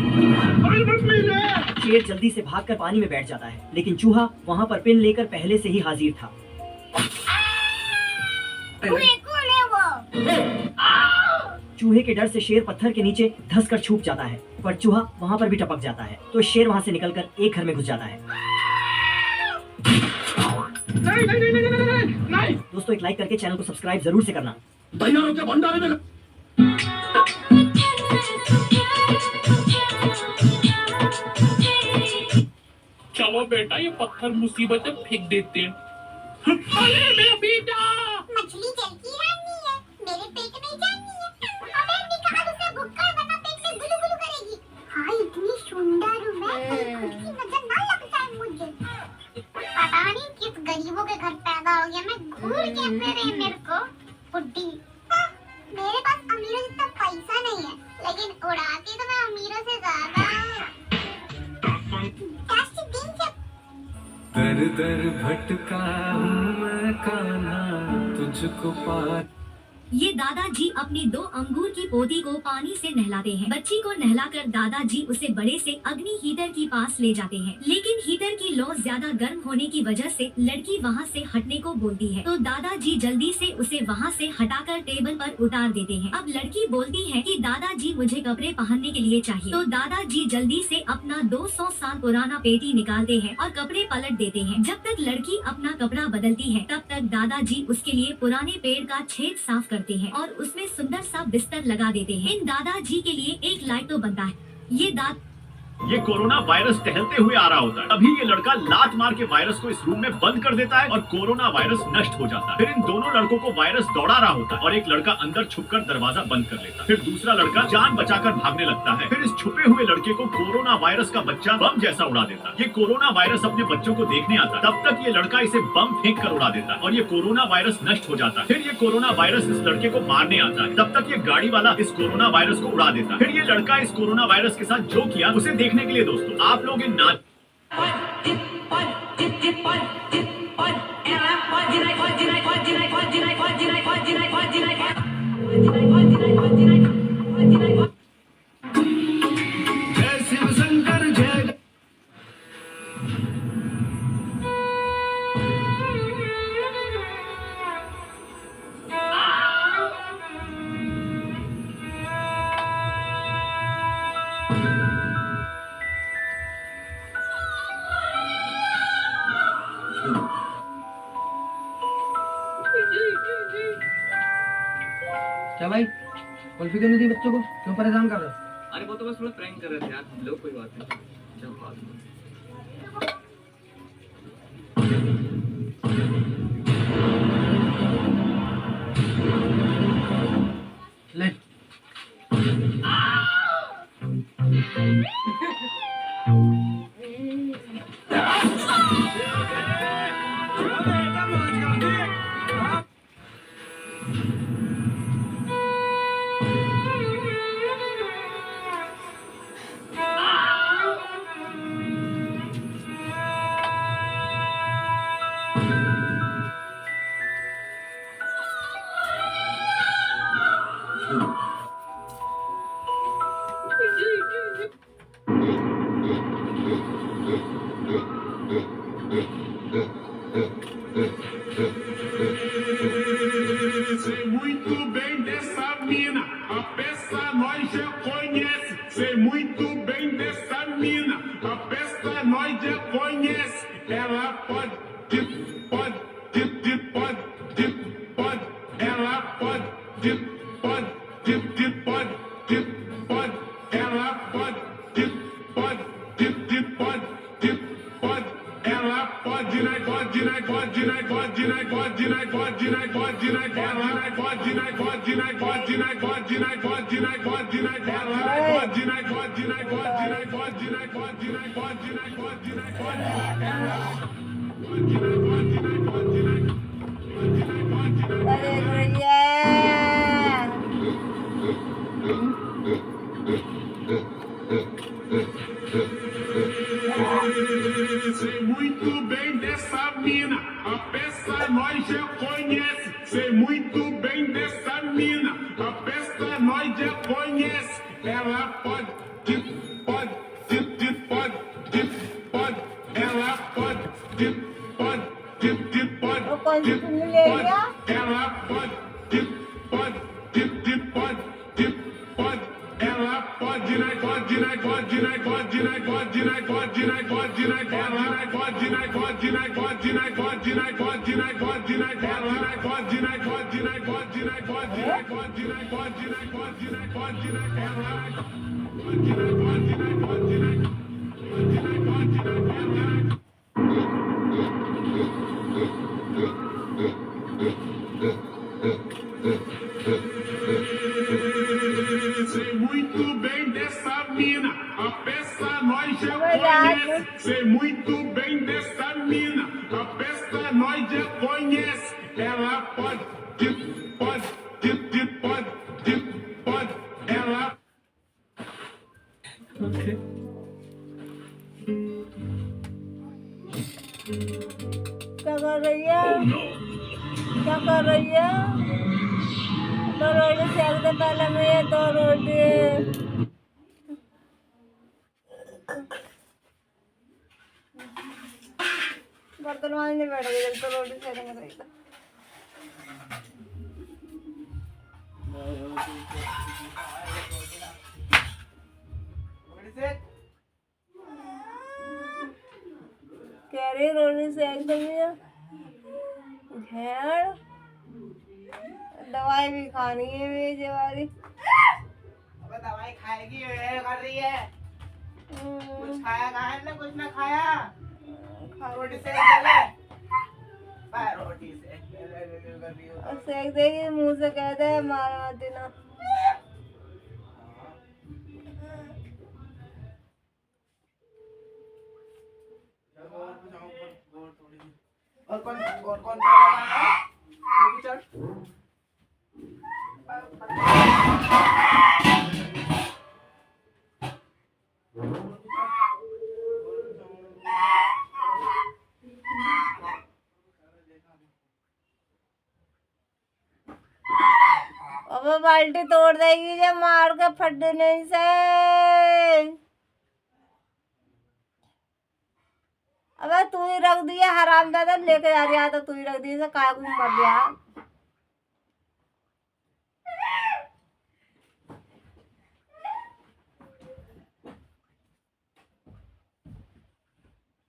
शेर जल्दी से भागकर पानी में बैठ जाता है, लेकिन चूहा वहाँ पर पिन लेकर पहले से ही हाजिर था। चूहे के डर से शेर पत्थर के नीचे धंस कर छुप जाता है, पर चूहा वहाँ पर भी टपक जाता है, तो शेर वहाँ से निकलकर एक घर में घुस जाता है। नहीं। दोस्तों एक लाइक करके चैनल को सब्सक्राइब जरूर से करना। तैयारों के भंडारे में चलो बेटा ये पत्थर मुसीबतें फेंक देते हैं। अरे मेरा बेटा मछली जल की रानी है, मेरे पेट में जानी है। अबे निकाल उसे, भुक्कड़ वरना पेट में गुलू गुलू करेगी। हाँ इतनी सुंदर हूँ मैं, खुद की नजर ना लग जाए मुझे। पता नहीं किस गरीबों के घर पैदा हो गया मैं, घूर के मेरे को बुड्ढी। मेरे पास अमीरों जितना पैसा नहीं है, लेकिन उड़ाती तो मैं अमीरों से ज्यादा। दर दर भटका हूँ मैं कान्हा तुझको पार। ये दादाजी अपनी 2 अंगूर की पोती को पानी से नहलाते हैं। बच्ची को नहलाकर दादाजी उसे बड़े से अग्नि हीटर के पास ले जाते हैं, लेकिन हीटर की लौ ज्यादा गर्म होने की वजह से लड़की वहाँ से हटने को बोलती है, तो दादाजी जल्दी से उसे वहाँ से हटाकर टेबल पर उतार देते हैं। अब लड़की बोलती है कि दादाजी मुझे कपड़े पहनने के लिए चाहिए, तो दादाजी जल्दी से अपना 200 साल पुराना पेटी निकालते हैं और कपड़े पलट देते हैं। जब तक लड़की अपना कपड़ा बदलती है, तब तक दादाजी उसके लिए पुराने पेड़ का छेद साफ करते हैं और उसमें सुंदर सा बिस्तर लगा देते हैं। इन दादाजी के लिए एक लाइट तो बनता है। ये कोरोना वायरस टहलते हुए आ रहा होता है, तभी ये लड़का लात मार के वायरस को इस रूम में बंद कर देता है और कोरोना वायरस नष्ट हो जाता है। फिर इन दोनों लड़कों को वायरस दौड़ा रहा होता है और एक लड़का अंदर छुपकर दरवाजा बंद कर लेता है। फिर दूसरा लड़का जान बचाकर भागने लगता है। फिर इस छुपे हुए लड़के को कोरोना वायरस का बच्चा बम जैसा उड़ा देता है। ये कोरोना वायरस अपने बच्चों को देखने आता है, तब तक ये लड़का इसे बम फेंक कर उड़ा देता है और ये कोरोना वायरस नष्ट हो जाता है। फिर ये कोरोना वायरस इस लड़के को मारने आता है, तब तक ये गाड़ी वाला इस कोरोना वायरस को उड़ा देता है। फिर ये लड़का इस कोरोना वायरस के साथ जो किया उसे देखने के लिए दोस्तों आप लोग इन नाच जय शिव शंकर जय। क्या भाई कुल्फी क्यों नहीं दी बच्चों को, क्यों परेशान कर रहे हो? अरे वो तो बस थोड़ा प्रैंक कर रहे थे यार, लो कोई बात नहीं, चल बात नहीं। ले Sei muito bem dessa mina, a peça nós já conhece. Sei muito bem dessa mina, a peça nós já conhece. Ela pode, ela pode, ela pode, Sei muito bem dessa mina, a peça nós já conhece. Sei muito bem dessa mina, a peça nós já conhece. Ela pode, कौन सी चुन्नी ले लिया? ela pode, pode, ela pode, né, pode, né, pode, né, pode, né, pode, né, pode, né, pode, né, ela pode, né, pode, né, pode, né, pode, né, pode, né, pode, né, ela pode, né, pode, né, pode, né, pode, né, pode, né, pode, né, pode, né, pode, né, ela pode, né, pode, né, pode, né, sei muito bem dessa mina, a peça nós já conhece. Sei muito bem dessa mina, a peça nós já conhece. Ela pode, pode, ela. Okay. क्या कर रही है? क्या कर रही है? दो रोटी सेक दे पहले में, ये 2 रोटी। बर्तन मांजने बैठ गई जब तो रोटी सेकने गई तो। कह रही रोटी सेक दूंगी। घेर दवाई भी खानी है मेरी वाली। अबे दवाई खाएगी ये कर रही है। कुछ खाया कहाँ है? कुछ ना खाया। रोटी सेक दे ले। रोटी सेक कर रही हो। सेक देगी मुंह से कह दे मार मत देना। और कौन चल अब बाल्टी तोड़ देगी जब मार के फटने से। अबे तू ही रख दिया हरामजादा, लेके जा रहा था तू ही रख दिया, काय को मर गया।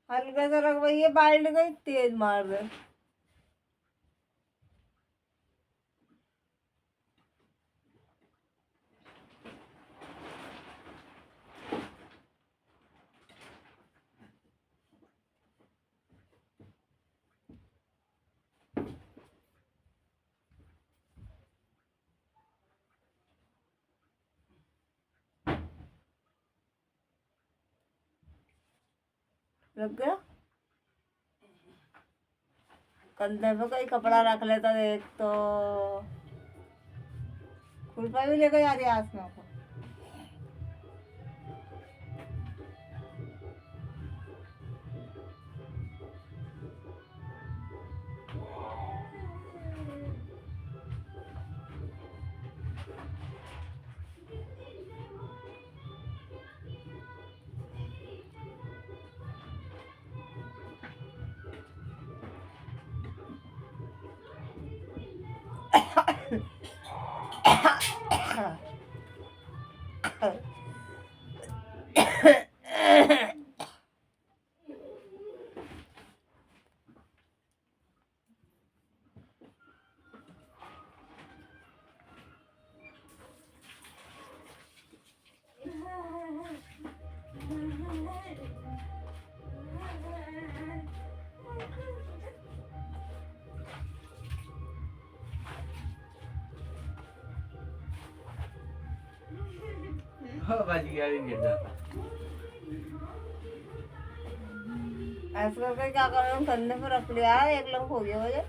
हल्का सा रख भैया, बाल्टी को तेज मार दे। लग गया कंधे पे कोई कपड़ा रख लेता देख तो। खुरपा भी लेकर जा रही है आसमां को। बच गया भी गिर जाता। ऐसा करके क्या कर रहा हूँ, कंधे पर रख लिया, एक लंक हो गया मुझे।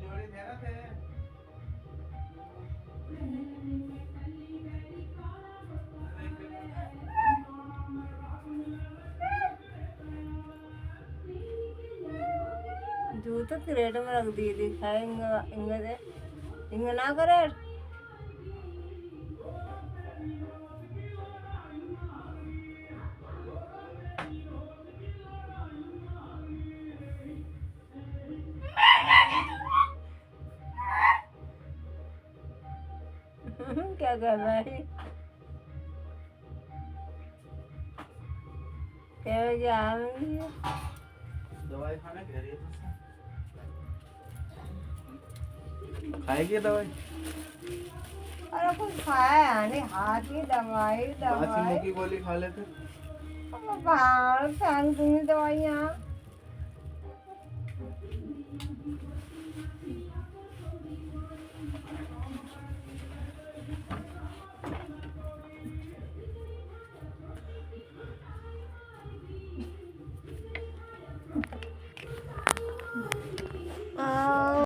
जोड़ी थे ना थे। जूते क्रेट में रख दिए दिखाए इंगे दे इंगे ना करे क्या कर रहा है क्या दवाई खाने कह रही है खाएगी दवाई? अरे कुछ खाया है नहीं हाथ की दवाई मुंह की गोली खा लेते। बाहर फेंक दूंगी दवाइयाँ